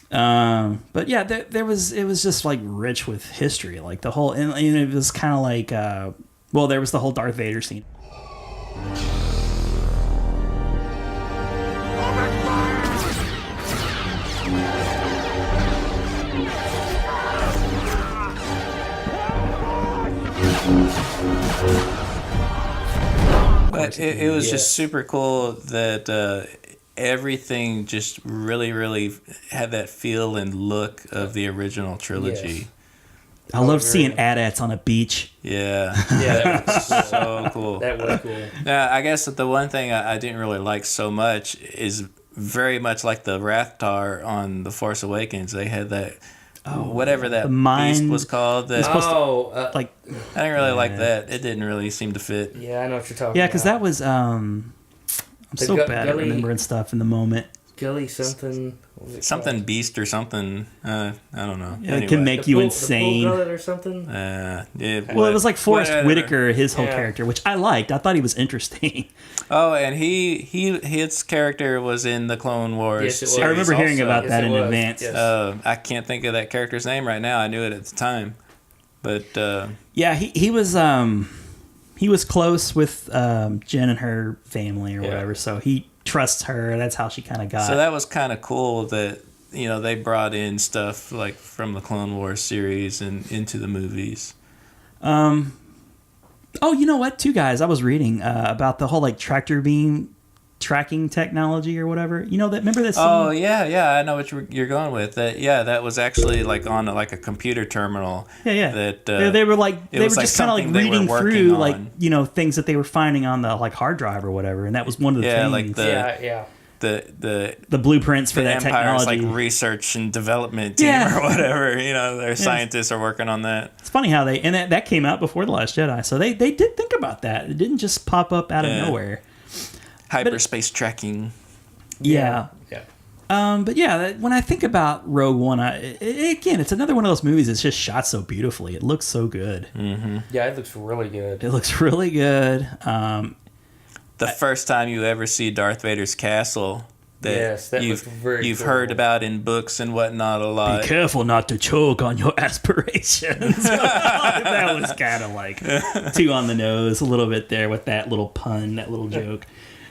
But yeah, it was just like rich with history, like the whole, and it was kind of like, there was the whole Darth Vader scene. But it was just super cool that everything just really, really had that feel and look of the original trilogy. Yes. I love seeing AT-ATs on a beach. Yeah. Yeah, that was so cool. That was cool. Now, I guess that the one thing I didn't really like so much is very much like the Rathtar on The Force Awakens. They had that, whatever that beast was called. That, I didn't really like that. It didn't really seem to fit. Yeah, I know what you're talking about. Yeah, because that was, I'm so bad at remembering stuff in the moment. Gully something. Something beast or something. I don't know. Yeah, anyway. It can make you insane. The or something? Yeah. Well, it was like Forrest Whitaker, his whole character, which I liked. I thought he was interesting. Oh, and his character was in the Clone Wars. Yes, it was. Series I remember hearing also. about that in advance. Yes. I can't think of that character's name right now. I knew it at the time, but yeah, he was close with Jen and her family or whatever. So he trusts her. That's how she kind of got. So that was kind of cool that they brought in stuff like from the Clone Wars series and into the movies. Oh, you know what? Too, guys, I was reading about the whole like tractor beam tracking technology or whatever. Remember this scene? Oh yeah, I know what you're going with. That was actually like on like a computer terminal. Yeah. That they were like they were just kind of like reading through on. like things that they were finding on the like hard drive or whatever, and that was one of the things. Like the blueprints for that Empire's technology, like research and development team or whatever. Their scientists are working on that. It's funny how that came out before The Last Jedi, so they did think about that. It didn't just pop up out of nowhere. Hyperspace tracking. Yeah. But yeah, when I think about Rogue One, again, it's another one of those movies that's just shot so beautifully. It looks so good. Mm-hmm. Yeah, it looks really good. The first time you ever see Darth Vader's castle that you've heard about in books and whatnot a lot. Be careful not to choke on your aspirations. That was kind of like too on the nose a little bit there with that little pun, that little joke.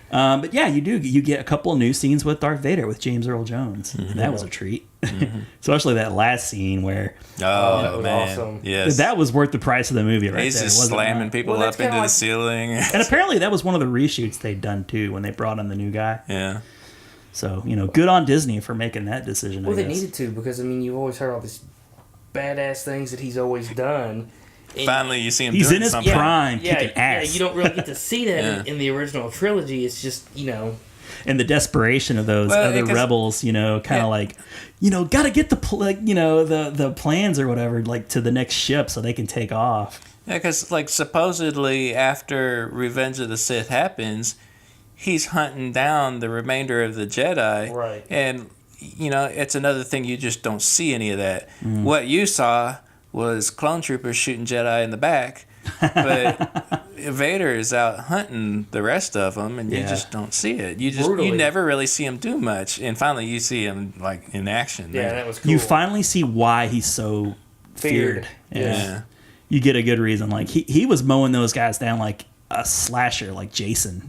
But yeah, you get a couple of new scenes with Darth Vader with James Earl Jones. Mm-hmm. That was a treat. Mm-hmm. Especially that last scene where that was awesome. Yes. That was worth the price of the movie right He's there. Just slamming people up into the ceiling. And apparently that was one of the reshoots they'd done too when they brought on the new guy. Yeah. So, good on Disney for making that decision. Well, they needed to, because you've always heard all these badass things that he's always done. Finally, you see him he's doing in his something. prime, kicking ass. Yeah, you don't really get to see that in the original trilogy. It's just, and the desperation of those other rebels, kind of like, got to get the plans or whatever, like to the next ship so they can take off. Yeah, because like supposedly after Revenge of the Sith happens, he's hunting down the remainder of the Jedi. Right. And, it's another thing, you just don't see any of that. What you saw was clone troopers shooting Jedi in the back, but Vader is out hunting the rest of them, and you just don't see it. You never really see him do much, and finally you see him like in action. Yeah, that was cool. You finally see why he's so feared. Yeah. You get a good reason. Like he was mowing those guys down like a slasher, like Jason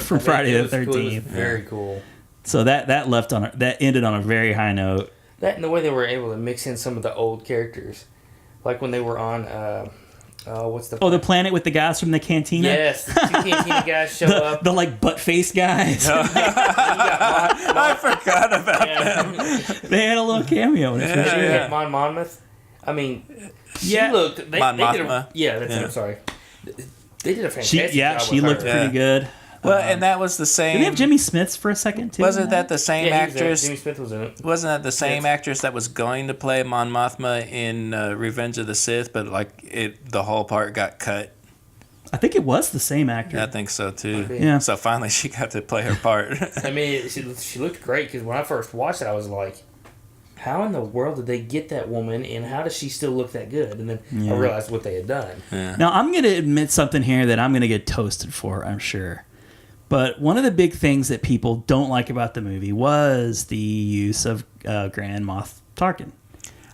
from Friday the 13th. Cool. It was very cool. So that ended on a very high note. That and the way they were able to mix in some of the old characters, like when they were on what's the the planet with the guys from the cantina. Yes, the two cantina guys show up. The like butt face guys. I forgot about them. They had a little cameo in it. Mon Monmouth. I mean, she looked. Mon they did Mothma. that's it. I'm sorry. They did a fantastic job. She looked pretty good. Well, and that was the same. Did they have Jimmy Smits for a second too? Wasn't that the same actress? Jimmy Smith was in it. Wasn't that the same actress that was going to play Mon Mothma in Revenge of the Sith, but the whole part got cut? I think it was the same actor. I think so too. Yeah. So finally, she got to play her part. I mean, she looked great because when I first watched it, I was like, how in the world did they get that woman, and how does she still look that good? And then I realized what they had done. Yeah. Now, I'm going to admit something here that I'm going to get toasted for, I'm sure. But one of the big things that people don't like about the movie was the use of Grand Moff Tarkin.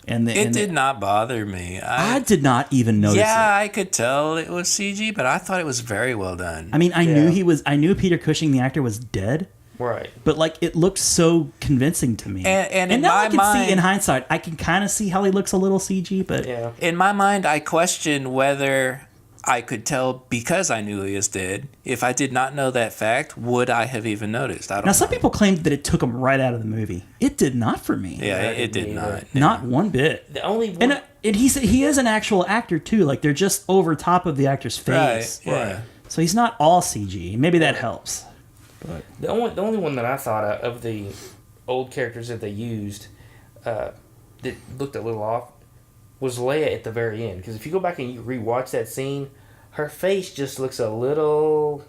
It did not bother me. I did not even notice it. Yeah, I could tell it was CG, but I thought it was very well done. I mean, I knew Peter Cushing, the actor, was dead. Right. But like it looked so convincing to me. And in now my I can mind, see in hindsight, I can kind of see how he looks a little CG, but in my mind, I question whether I could tell because I knew he was dead. If I did not know that fact, would I have even noticed? I don't know. Some people claimed that it took him right out of the movie. It did not for me. Yeah, it did not. Not one bit. The only one... And he is an actual actor too. Like they're just over top of the actor's face. Right. Yeah. So he's not all CG. Maybe that helps. But The only one that I thought of the old characters that they used that looked a little off was Leia at the very end. Because if you go back and you rewatch that scene, her face just looks a little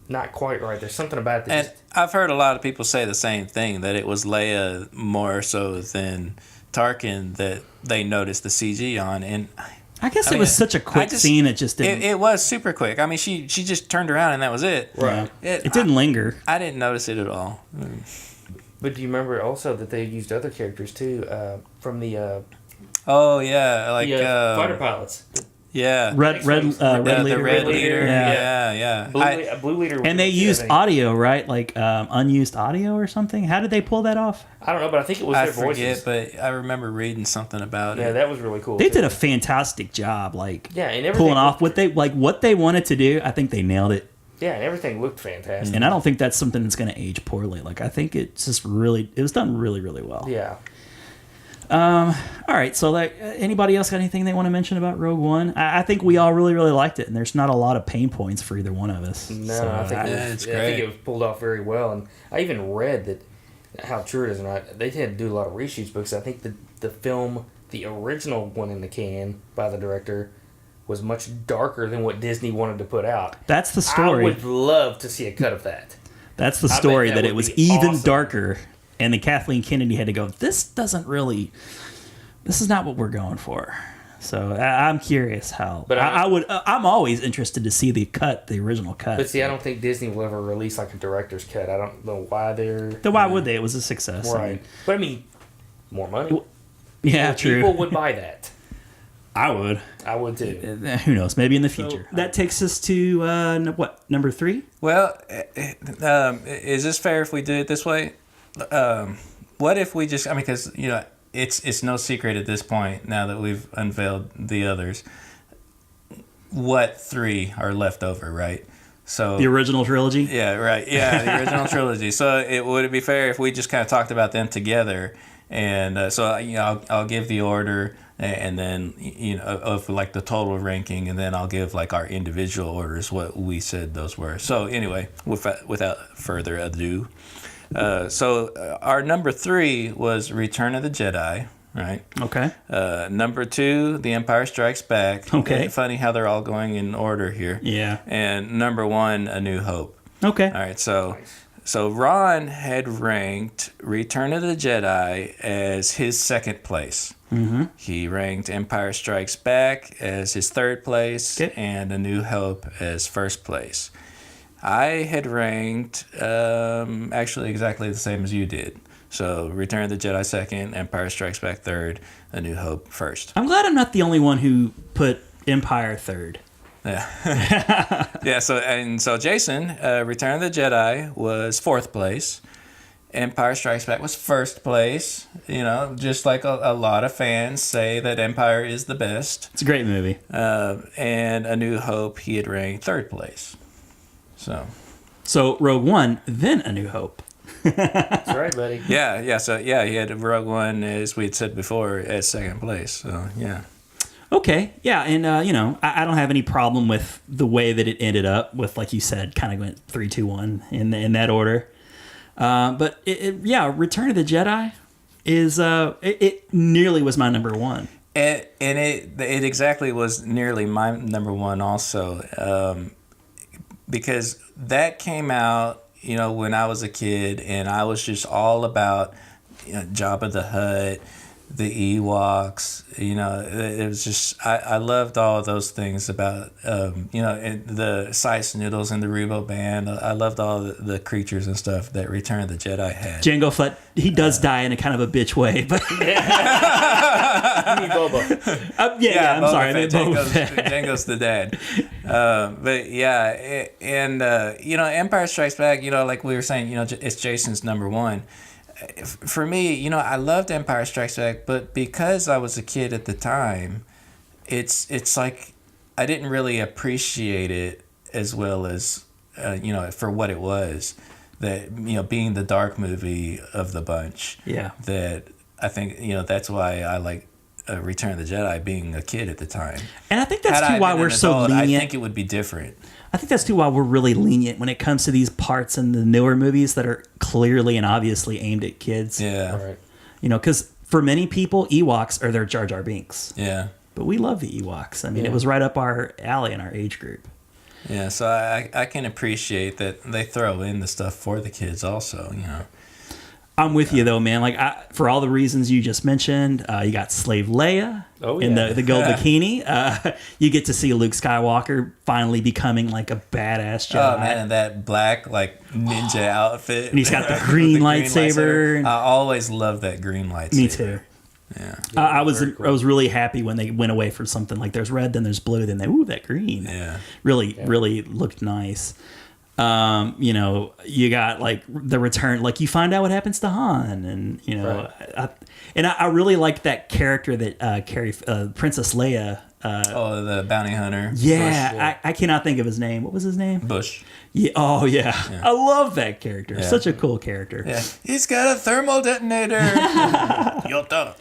not quite right. There's something about it. And I've heard a lot of people say the same thing, that it was Leia more so than Tarkin that they noticed the CG on. And I guess it was such a quick scene. It just didn't. It was super quick. I mean, she just turned around and that was it. Right. It didn't linger. I didn't notice it at all. But do you remember also that they used other characters too from the oh yeah, like fighter pilots. Yeah, red leader. The red leader. Yeah. Blue leader. And they used audio, right? Like unused audio or something. How did they pull that off? I don't know, but I think it was their voices. But I remember reading something about it. Yeah, that was really cool. They did a fantastic job, like and pulling off what they wanted to do. I think they nailed it. Yeah, and everything looked fantastic. And I don't think that's something that's going to age poorly. Like I think it was done really, really well. Yeah. All right. So, anybody else got anything they want to mention about Rogue One? I think we all really, really liked it, and there's not a lot of pain points for either one of us. No, so, I think it's great. I think it was pulled off very well, and I even read that how true it is or not. They had to do a lot of reshoots because I think the film, the original one in the can by the director, was much darker than what Disney wanted to put out. That's the story. I would love to see a cut of that. That's the story, that it was even darker. And then Kathleen Kennedy had to go, this is not what we're going for. So I'm curious how. But I'm always interested to see the original cut. But see, I don't think Disney will ever release like a director's cut. I don't know why they're. Then why would they? It was a success. Right. But I mean, more money. Yeah, true. People would buy that. I would. I would too. Who knows? Maybe in the future. So, that takes us to number 3? Well, is this fair if we do it this way? What if we just? I mean, because it's no secret at this point now that we've unveiled the others. What 3 are left over, right? So the original trilogy. Yeah, right. Yeah, the original trilogy. So would it be fair if we just kind of talked about them together? And so I'll give the order. and then of like the total ranking, and then I'll give like our individual orders what we said those were. So anyway, without further ado, so our number 3 was Return of the Jedi, right? Okay. Number 2, The Empire Strikes Back. Okay. Funny how they're all going in order here. Yeah. And number 1, A New Hope. Okay. All right, so Ron had ranked Return of the Jedi as his second place. Mm-hmm. He ranked Empire Strikes Back as his third place, Okay. and A New Hope as first place. I had ranked actually exactly the same as you did. So Return of the Jedi second, Empire Strikes Back third, A New Hope first. I'm glad I'm not the only one who put Empire third. Yeah. Yeah, so Jason, Return of the Jedi was fourth place. Empire Strikes Back was first place. Just like a lot of fans say that Empire is the best. It's a great movie. And A New Hope, he had ranked third place. So Rogue One, then A New Hope. That's right, buddy. So he had Rogue One, as we had said before, at second place. So, yeah. Okay, yeah, and I don't have any problem with the way that it ended up with, like you said, kind of went 3, 2, 1 in that order. But Return of the Jedi is it nearly was my number 1. And it exactly was nearly my number 1 also, because that came out when I was a kid, and I was just all about Jabba the Hutt, the Ewoks. It was just I loved all of those things about and the Sice Noodles and the Rebo Band. I loved all the creatures and stuff that Return of the Jedi had. Jango Fett, he does die in a kind of a bitch way, but You mean Boba. I'm sorry, I meant Boba Fett. Jango's the dad. But yeah, and Empire Strikes Back. Like we were saying, it's Jason's number 1. For me, I loved Empire Strikes Back, but because I was a kid at the time, it's like I didn't really appreciate it as well as for what it was. That being the dark movie of the bunch. Yeah. That I think that's why I like Return of the Jedi, being a kid at the time. And I think that's too why we're so lenient. I think it would be different. I think that's too why we're really lenient when it comes to these parts in the newer movies that are clearly and obviously aimed at kids. Yeah. All right. Because for many people, Ewoks are their Jar Jar Binks. Yeah. But we love the Ewoks. I mean, it was right up our alley in our age group. Yeah, so I can appreciate that they throw in the stuff for the kids also, I'm with you though, man. Like for all the reasons you just mentioned, you got Slave Leia in the gold bikini. You get to see Luke Skywalker finally becoming like a badass Jedi. Oh man, and that black like ninja outfit, and he's got the green lightsaber. I always loved that green lightsaber. Me too. Yeah, I was really happy when they went away from something like there's red, then there's blue, then that green. Yeah, really looked nice. You got like the return, like you find out what happens to Han, and I really liked that character that Princess Leia. the bounty hunter. Yeah, Bush. I cannot think of his name. What was his name? Bush. Yeah. Oh yeah. I love that character. Yeah. Such a cool character. Yeah, he's got a thermal detonator. The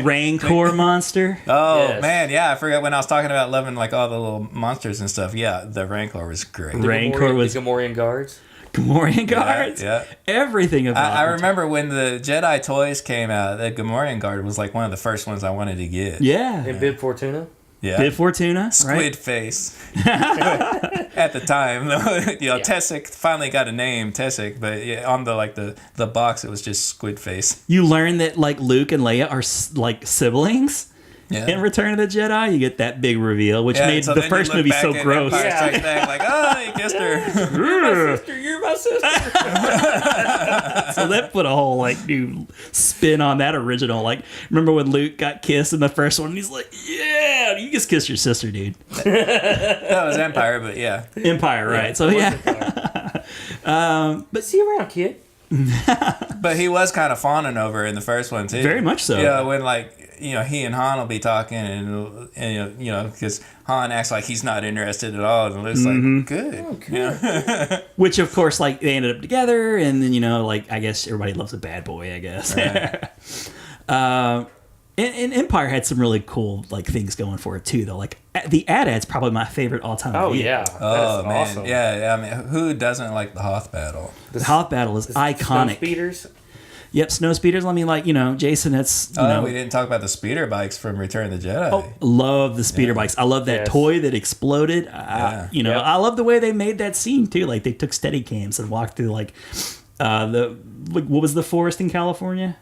Rancor monster. Oh yes. Man, yeah, I forgot when I was talking about loving like all the little monsters and stuff. Yeah, the Rancor was great. The Gamorrean guards. Gamorrean guards. Yeah. Everything about I remember when the Jedi toys came out, the Gamorrean guard was like one of the first ones I wanted to get. Yeah. And Bib Fortuna. Yeah. Bib Fortuna. Squid right? face. At the time, Tessic finally got a name, Tessic, but on the box it was just Squid face. You learn that like Luke and Leia are like siblings. Yeah. In Return of the Jedi, you get that big reveal, which made the first movie so gross. Strikes Back, like, oh, you kissed her. You're my sister. So that put a whole like new spin on that original. Like, remember when Luke got kissed in the first one? And he's like, "Yeah, you just kissed your sister, dude." That was Empire, but yeah, Empire, right? So yeah. But see you around, kid. But he was kind of fawning over in the first one too. Very much so. Yeah, when like. He and Han will be talking, and because Han acts like he's not interested at all, and Luke's like, good. Oh, good. Which, of course, like they ended up together, and then like I guess everybody loves a bad boy, I guess. Right. And Empire had some really cool like things going for it too, though. Like the AT-AT's probably my favorite all-time. Oh video. yeah, Oh that's man, awesome. yeah. I mean, who doesn't like the Hoth battle? The Hoth battle is iconic. Speeders. Yep, snow speeders. I mean, like, Jason, that's we didn't talk about the speeder bikes from Return of the Jedi. Oh, love the speeder bikes. I love that toy that exploded. I love the way they made that scene too. Like they took steady cams and walked through what was the forest in California?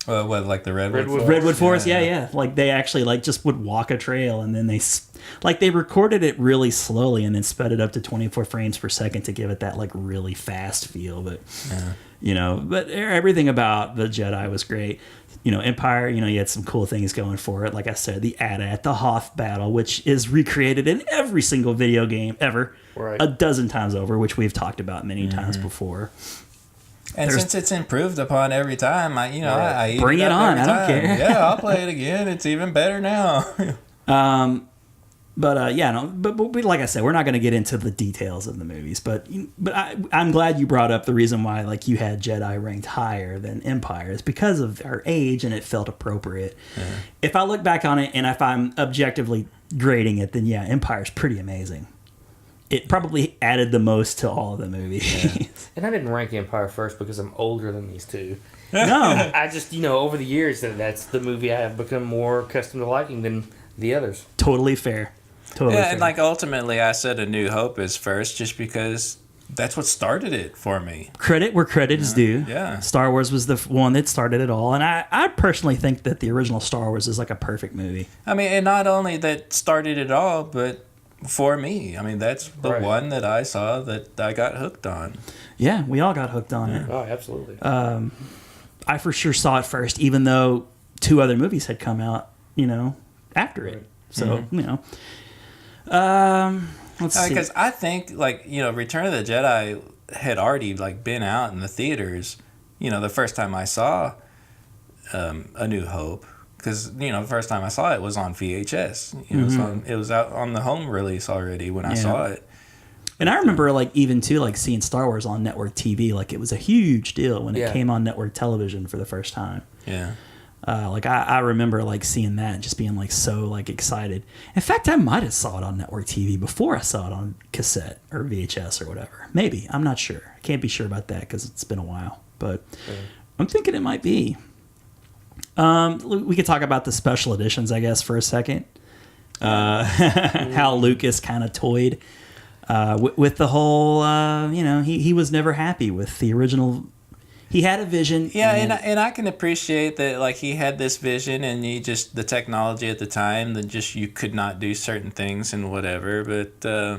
Like the Redwood Redwood Forest? Yeah. Like they actually like just would walk a trail and then they recorded it really slowly and then sped it up to 24 frames per second to give it that like really fast feel. But but everything about the Jedi was great. Empire, you had some cool things going for it. Like I said, the AT-AT, the Hoth battle, which is recreated in every single video game ever, a dozen times over, which we've talked about many times before. And since it's improved upon every time, I eat bring it on. I don't care. Yeah, I'll play it again. It's even better now. But like I said, we're not going to get into the details of the movies. But I'm glad you brought up the reason why like you had Jedi ranked higher than Empire is because of our age and it felt appropriate. Yeah. If I look back on it and if I'm objectively grading it, then Empire's pretty amazing. It probably added the most to all of the movies. Yeah. And I didn't rank Empire first because I'm older than these two. No. I just, over the years, that's the movie I have become more accustomed to liking than the others. Totally fair. And like ultimately I said A New Hope is first just because that's what started it for me. Credit where credit is due. Yeah. Star Wars was the one that started it all. And I personally think that the original Star Wars is like a perfect movie. I mean, and not only that started it all, but for me, I mean, that's the one that I saw that I got hooked on. Yeah, we all got hooked on it. Oh, absolutely. I for sure saw it first, even though 2 other movies had come out, after it. So, let's see. Because I think, Return of the Jedi had already, been out in the theaters, the first time I saw A New Hope. Because, the first time I saw it was on VHS. It was out on the home release already when I saw it. And I remember, even, too, seeing Star Wars on network TV. It was a huge deal when it came on network television for the first time. Yeah. I remember, seeing that and just being, so, excited. In fact, I might have saw it on network TV before I saw it on cassette or VHS or whatever. Maybe. I'm not sure. I can't be sure about that because it's been a while. But I'm thinking it might be. We could talk about the special editions, I guess, for a second. How Lucas kind of toyed with the whole, he was never happy with the original. He had a vision. Yeah, and I can appreciate that, he had this vision and the technology at the time, that just you could not do certain things and whatever. But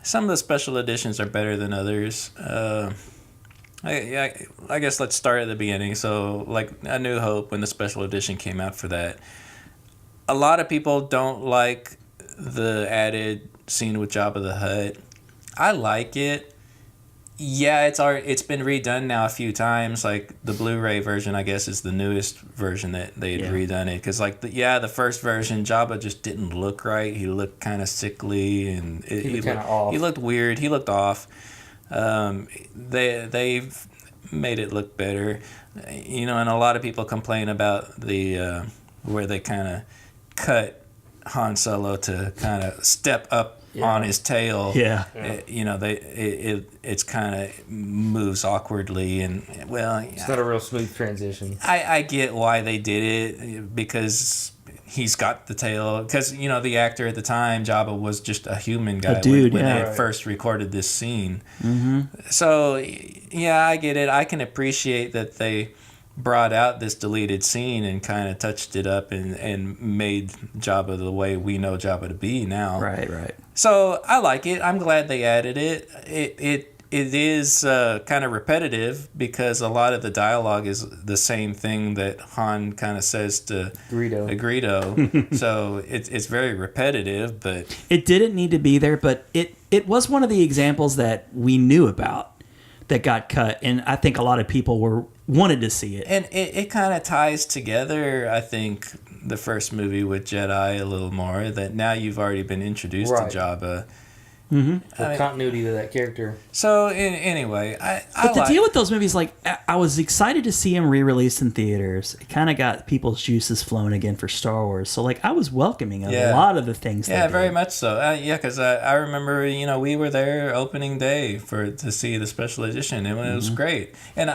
some of the special editions are better than others. I guess let's start at the beginning. So, A New Hope, when the special edition came out for that, a lot of people don't like the added scene with Jabba the Hutt. I like it. Yeah, it's been redone now a few times. The Blu-ray version, I guess, is the newest version that they had redone it. Because, the first version, Jabba just didn't look right. He looked kind of sickly, and he looked weird. He looked off. They've made it look better, and a lot of people complain about the where they kind of cut Han Solo to kind of step up on his tail. It's kind of moves awkwardly and it's not a real smooth transition. I get why they did it because he's got the tail. Because, the actor at the time, Jabba, was just a human guy when they had first recorded this scene. Mm-hmm. So, I get it. I can appreciate that they brought out this deleted scene and kind of touched it up and made Jabba the way we know Jabba to be now. Right. So, I like it. I'm glad they added it. It is kind of repetitive because a lot of the dialogue is the same thing that Han kind of says to Greedo. So it's very repetitive, but it didn't need to be there. But it was one of the examples that we knew about that got cut, and I think a lot of people wanted to see it. And it kind of ties together, I think, the first movie with Jedi a little more. That now you've already been introduced to Jabba. For continuity to that character. So anyway, But the deal with those movies, like, I was excited to see them re-released in theaters. It kind of got people's juices flowing again for Star Wars. So, like, I was welcoming of a lot of the things. Yeah, very much so. Because I remember, we were there opening day to see the special edition, and it was great. And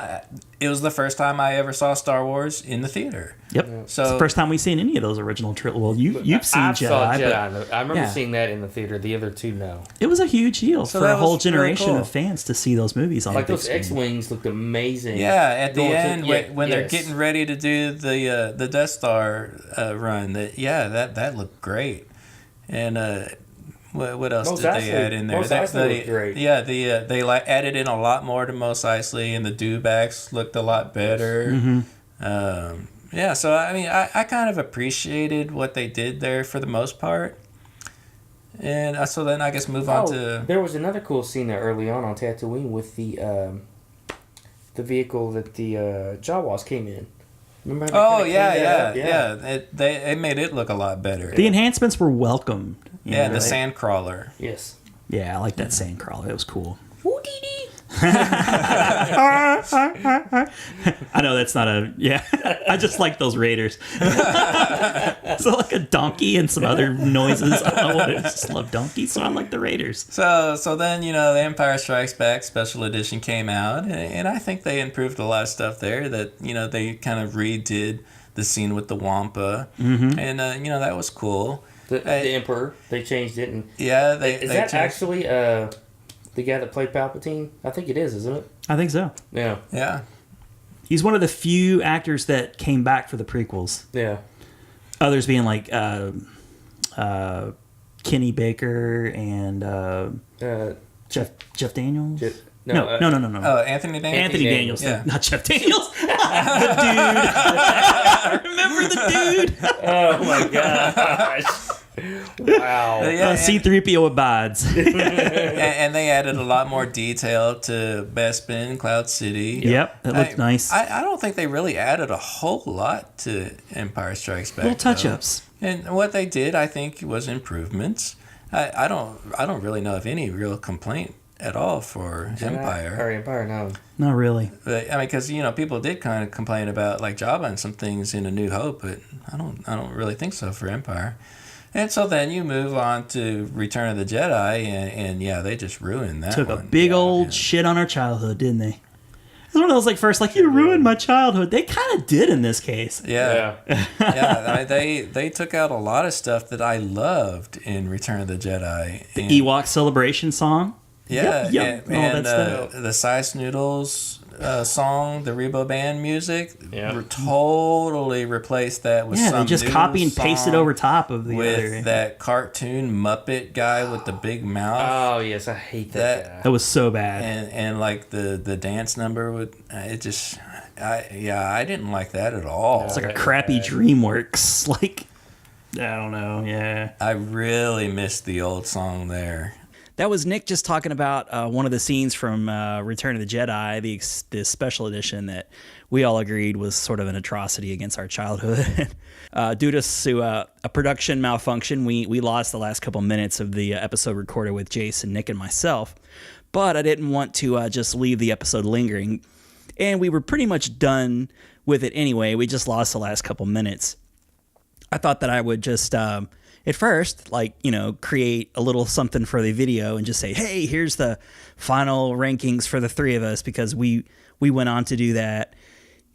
it was the first time I ever saw Star Wars in the theater. Yep. So it's the first time we've seen any of those original trilogies. Well, you've seen Jedi. Saw Jedi. I remember seeing that in the theater. The other two, no. It was a huge deal for a whole generation of fans to see those movies on like the big those X-wings looked amazing. Yeah, at the end when they're getting ready to do the Death Star run, that looked great. And what else did they add in there? Mos Eisley looked great. Yeah, they added in a lot more to Mos Eisley, and the dewbacks looked a lot better. So I mean, I kind of appreciated what they did there for the most part. And so then I guess move on to... There was another cool scene there early on Tatooine with the vehicle that the Jawas came in. Remember how They made it look a lot better. The enhancements were welcomed. Yeah, the sandcrawler. Yes. Yeah, I like that sandcrawler. It was cool. I know that's not a... Yeah, I just like those Raiders. So like a donkey and some other noises. I don't know what it is. I just love donkeys, so I like the Raiders. So then, The Empire Strikes Back special edition came out, and I think they improved a lot of stuff there that, they kind of redid the scene with the Wampa, and, that was cool. The Emperor, they changed it. And is that actually... the guy that played Palpatine? I think it is, isn't it? I think so. Yeah. Yeah. He's one of the few actors that came back for the prequels. Yeah. Others being like Kenny Baker and Jeff Daniels. No. Oh, Anthony Daniels? Anthony Daniels. Yeah. Not Jeff Daniels. The dude. I remember the dude. Oh, my gosh. Wow. C-3PO abides. And they added a lot more detail to Bespin, Cloud City. Yep, it looked nice. I don't think they really added a whole lot to Empire Strikes Back. Little touch-ups. And what they did, I think, was improvements. I don't really know of any real complaint at all for Empire. Or Empire, no. Not really. But, I mean, because people did kind of complain about like Jabba and some things in A New Hope, but I don't really think so for Empire. And so then you move on to Return of the Jedi, and they just ruined that. Took a big old shit on our childhood, didn't they? It's one of those first you ruined my childhood. They kind of did in this case. Yeah. They took out a lot of stuff that I loved in Return of the Jedi. The Ewok celebration song. Yeah, yep. And the Sice Noodles song, the Rebo Band music, totally replaced that with some they just copy and paste it over top of the with other. that cartoon Muppet guy with the big mouth. Oh yes, I hate that guy. That was so bad. And like the dance number with it just, I didn't like that at all. It's like a crappy DreamWorks. I don't know. Yeah, I really missed the old song there. That was Nick just talking about one of the scenes from Return of the Jedi, the special edition that we all agreed was sort of an atrocity against our childhood. Due to a production malfunction, we lost the last couple minutes of the episode recorded with Jason, Nick, and myself. But I didn't want to just leave the episode lingering. And we were pretty much done with it anyway. We just lost the last couple minutes. I thought that I would just... at first, create a little something for the video and just say, hey, here's the final rankings for the three of us, because we went on to do that.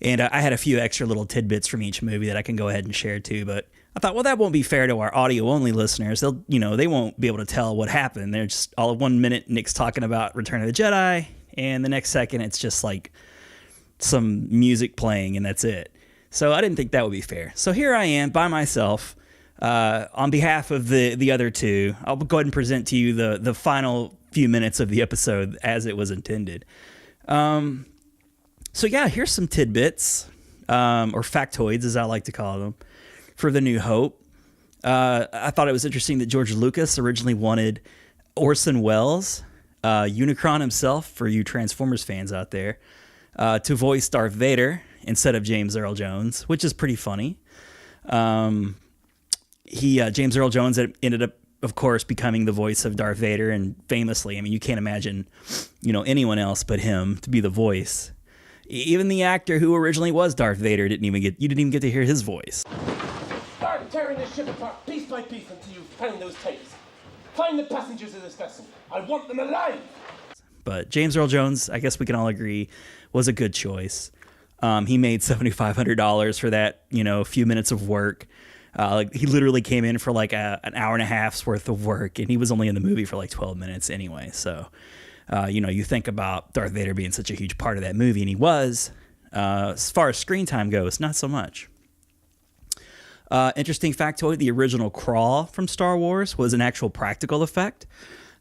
And I had a few extra little tidbits from each movie that I can go ahead and share too. But I thought, well, that won't be fair to our audio-only listeners. They won't be able to tell what happened. They're just all of 1 minute, Nick's talking about Return of the Jedi, and the next second it's just like some music playing, and that's it. So I didn't think that would be fair. So here I am by myself. On behalf of the other two, I'll go ahead and present to you the final few minutes of the episode as it was intended. Here's some tidbits, or factoids as I like to call them, for The New Hope. I thought it was interesting that George Lucas originally wanted Orson Welles, Unicron himself, for you Transformers fans out there, to voice Darth Vader instead of James Earl Jones, which is pretty funny. James Earl Jones ended up of course, becoming the voice of Darth Vader, and famously, I mean, you can't imagine, anyone else but him to be the voice. Even the actor who originally was Darth Vader you didn't even get to hear his voice. Start tearing this ship apart piece by piece until you find those tapes. Find the passengers of this vessel. I want them alive. But James Earl Jones, I guess we can all agree, was a good choice. He made $7,500 for that, few minutes of work. He literally came in for like an hour and a half's worth of work, and he was only in the movie for like 12 minutes anyway. So, you think about Darth Vader being such a huge part of that movie, and he was. As far as screen time goes, not so much. Interesting factoid, the original crawl from Star Wars was an actual practical effect.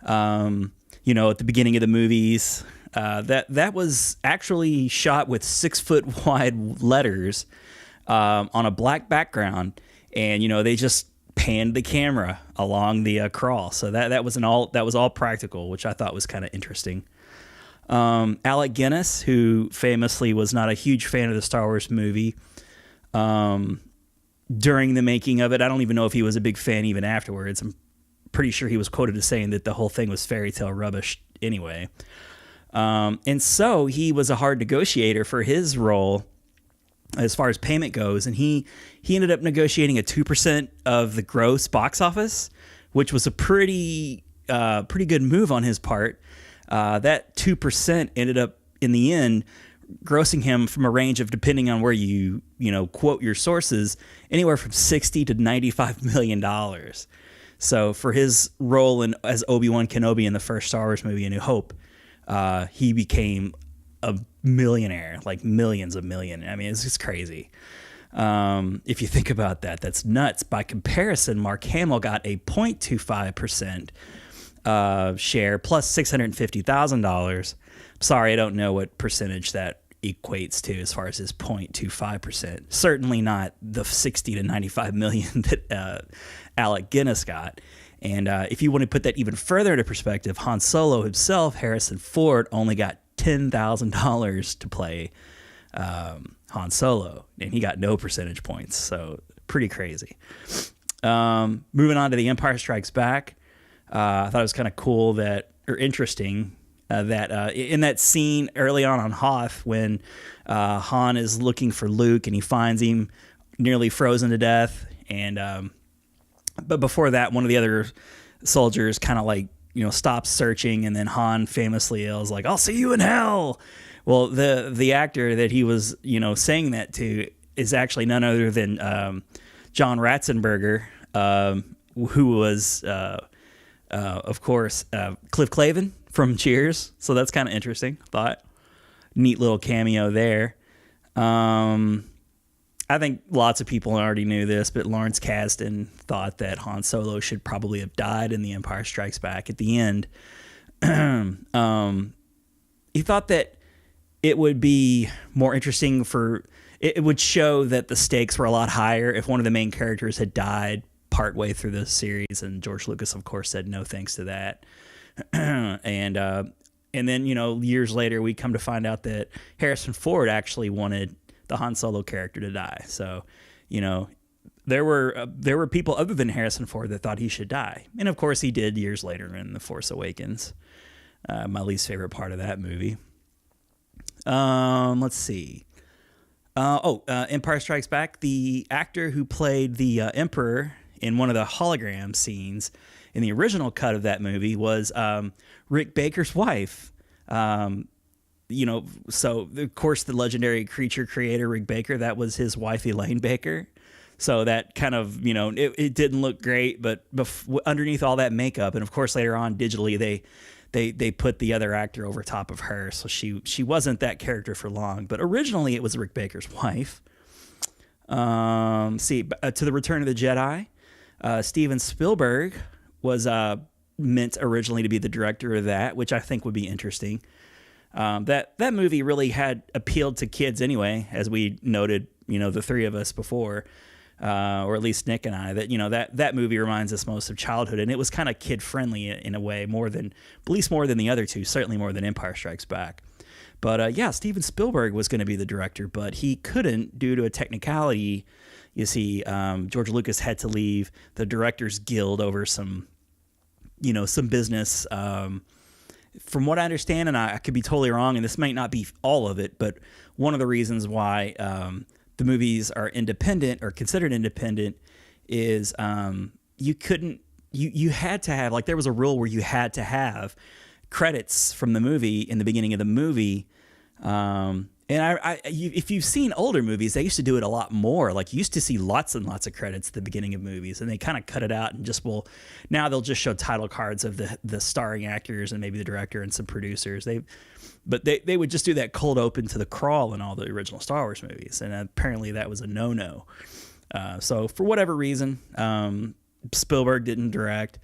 At the beginning of the movies, that was actually shot with 6-foot wide letters on a black background, and they just panned the camera along the crawl. So that was all practical, which I thought was kind of interesting. Alec Guinness, who famously was not a huge fan of the Star Wars movie, during the making of it, I don't even know if he was a big fan even afterwards. I'm pretty sure he was quoted as saying that the whole thing was fairy tale rubbish anyway. And so he was a hard negotiator for his role as far as payment goes. And he ended up negotiating a 2% of the gross box office, which was a pretty good move on his part. That 2% ended up in the end grossing him from a range of, depending on where you quote your sources, anywhere from $60 to $95 million. So for his role as Obi-Wan Kenobi in the first Star Wars movie, A New Hope, he became a millionaire, like millions of million. I mean, it's just crazy. If you think about that, that's nuts. By comparison, Mark Hamill got a 0.25% share plus $650,000. Sorry, I don't know what percentage that equates to as far as his 0.25%. Certainly not the 60 to 95 million that Alec Guinness got. And if you want to put that even further into perspective, Han Solo himself, Harrison Ford, only got $10,000 to play Han Solo, and he got no percentage points. So pretty crazy. Moving on to The Empire Strikes Back. I thought it was kind of cool interesting that in that scene early on Hoth, when Han is looking for Luke and he finds him nearly frozen to death, and but before that, one of the other soldiers kind of stops searching, and then Han famously yells like, "I'll see you in hell." Well, the actor that he was saying that to is actually none other than John Ratzenberger, who was of course Cliff Clavin from Cheers. So that's kind of interesting. Thought neat little cameo there. I think lots of people already knew this, but Lawrence Kasdan thought that Han Solo should probably have died in The Empire Strikes Back at the end. He thought that it would be more interesting it would show that the stakes were a lot higher if one of the main characters had died partway through the series, and George Lucas, of course, said no thanks to that. And then, years later, we come to find out that Harrison Ford actually wanted the Han Solo character to die. So, there were people other than Harrison Ford that thought he should die. And of course he did years later in The Force Awakens. My least favorite part of that movie. Let's see. Empire Strikes Back. The actor who played the Emperor in one of the hologram scenes in the original cut of that movie was Rick Baker's wife. So of course the legendary creature creator Rick Baker, that was his wife Elaine Baker. So that kind of, it didn't look great, but underneath all that makeup, and of course later on digitally they put the other actor over top of her, so she wasn't that character for long. But originally it was Rick Baker's wife. To the Return of the Jedi, Steven Spielberg was meant originally to be the director of that, which I think would be interesting. That movie really had appealed to kids anyway, as we noted, the three of us before, or at least Nick and I, that movie reminds us most of childhood, and it was kind of kid friendly in a way, at least more than the other two, certainly more than Empire Strikes Back. But Steven Spielberg was going to be the director, but he couldn't due to a technicality. You see, George Lucas had to leave the Directors Guild over some some business. From what I understand, and I could be totally wrong, and this might not be all of it, but one of the reasons why the movies are independent or considered independent is you had to have, like, there was a rule where you had to have credits from the movie in the beginning of the movie. If you've seen older movies, they used to do it a lot more. Like, you used to see lots and lots of credits at the beginning of movies, and they kind of cut it out and now they'll just show title cards of the starring actors and maybe the director and some producers. But they would just do that cold open to the crawl in all the original Star Wars movies, and apparently that was a no-no. So for whatever reason, Spielberg didn't direct.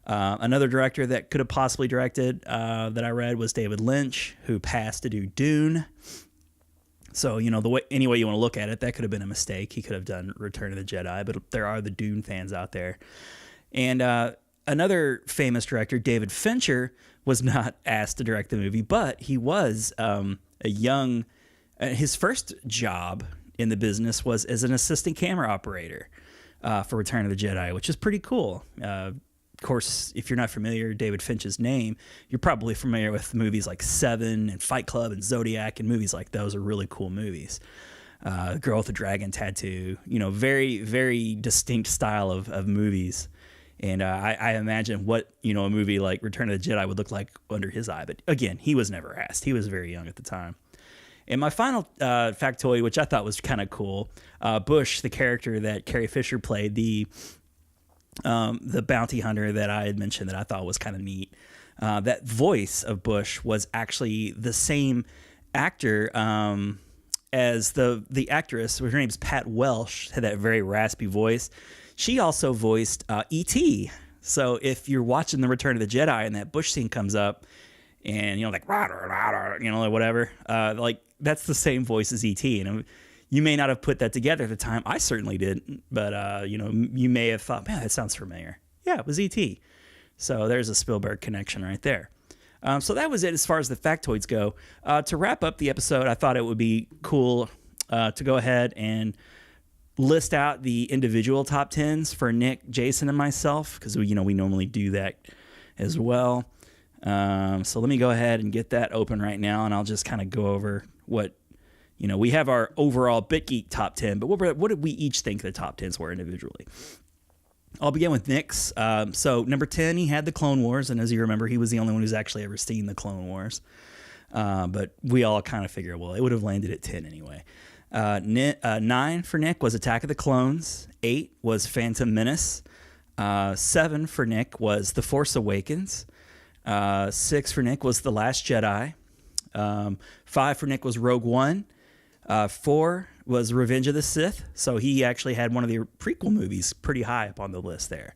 Another director that could have possibly directed that I read was David Lynch, who passed to do Dune. So, any way you want to look at it, that could have been a mistake. He could have done Return of the Jedi, but there are the Dune fans out there. And another famous director, David Fincher, was not asked to direct the movie, but he was his first job in the business was as an assistant camera operator for Return of the Jedi, which is pretty cool. Of course, if you're not familiar, David Finch's name, you're probably familiar with movies like Seven and Fight Club and Zodiac, and movies like those are really cool movies. Girl with the Dragon Tattoo, very, very distinct style of movies. And I imagine what, a movie like Return of the Jedi would look like under his eye. But again, he was never asked. He was very young at the time. And my final factoid, which I thought was kind of cool, Bush, the character that Carrie Fisher played, the bounty hunter that I had mentioned that I thought was kind of neat. That voice of Bush was actually the same actor as the actress. Her name's Pat Welsh, had that very raspy voice. She also voiced E.T. So if you're watching The Return of the Jedi and that Bush scene comes up, and like whatever, like that's the same voice as E.T. And you may not have put that together at the time. I certainly didn't, but you may have thought, man, that sounds familiar. Yeah, it was E.T. So there's a Spielberg connection right there. So that was it as far as the factoids go. To wrap up the episode, I thought it would be cool to go ahead and list out the individual top 10s for Nick, Jason, and myself, because we normally do that as well. So let me go ahead and get that open right now, and I'll just kind of go over what, we have our overall BitGeek top 10, but what did we each think the top 10s were individually? I'll begin with Nick's. So number 10, he had the Clone Wars, and as you remember, he was the only one who's actually ever seen the Clone Wars. But we all kind of figured, well, it would have landed at 10 anyway. 9 for Nick was Attack of the Clones. 8 was Phantom Menace. 7 for Nick was The Force Awakens. 6 for Nick was The Last Jedi. 5 for Nick was Rogue One. 4 was Revenge of the Sith. So he actually had one of the prequel movies pretty high up on the list there.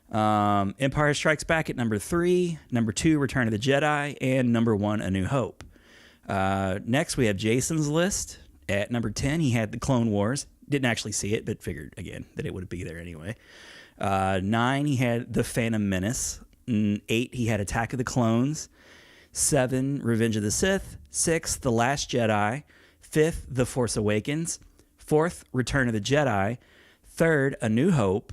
Empire Strikes Back at number 3. Number 2, Return of the Jedi. And number 1, A New Hope. Next, we have Jason's list. At number 10, he had The Clone Wars. Didn't actually see it, but figured, again, that it would be there anyway. 9, he had The Phantom Menace. 8, he had Attack of the Clones. 7, Revenge of the Sith. 6, The Last Jedi. 5th, The Force Awakens. 4th, Return of the Jedi. 3rd, A New Hope.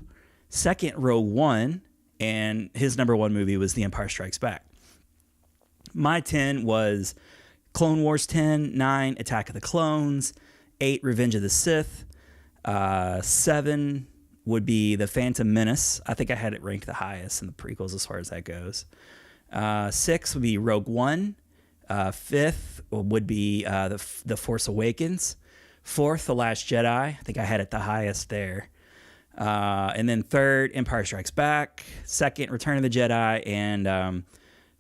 2nd, Rogue One. And his number 1 movie was The Empire Strikes Back. My 10 was Clone Wars 10, 9, Attack of the Clones, 8, Revenge of the Sith, 7 would be The Phantom Menace. I think I had it ranked the highest in the prequels as far as that goes. 6 would be Rogue One. 5th would be The Force Awakens. 4th, The Last Jedi. I think I had it the highest there. And then 3rd, Empire Strikes Back. 2nd, Return of the Jedi. And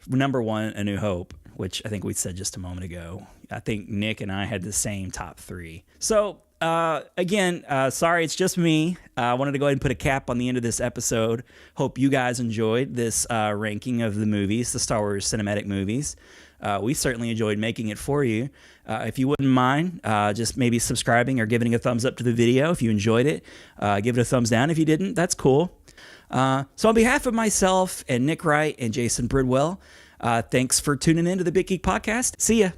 number 1, A New Hope, which I think we said just a moment ago. I think Nick and I had the same top 3. So, again, sorry, it's just me. I wanted to go ahead and put a cap on the end of this episode. Hope you guys enjoyed this ranking of the movies, the Star Wars cinematic movies. We certainly enjoyed making it for you. If you wouldn't mind, just maybe subscribing or giving a thumbs up to the video if you enjoyed it. Give it a thumbs down if you didn't. That's cool. So on behalf of myself and Nick Wright and Jason Bridwell, thanks for tuning in to the BitGeek podcast. See ya.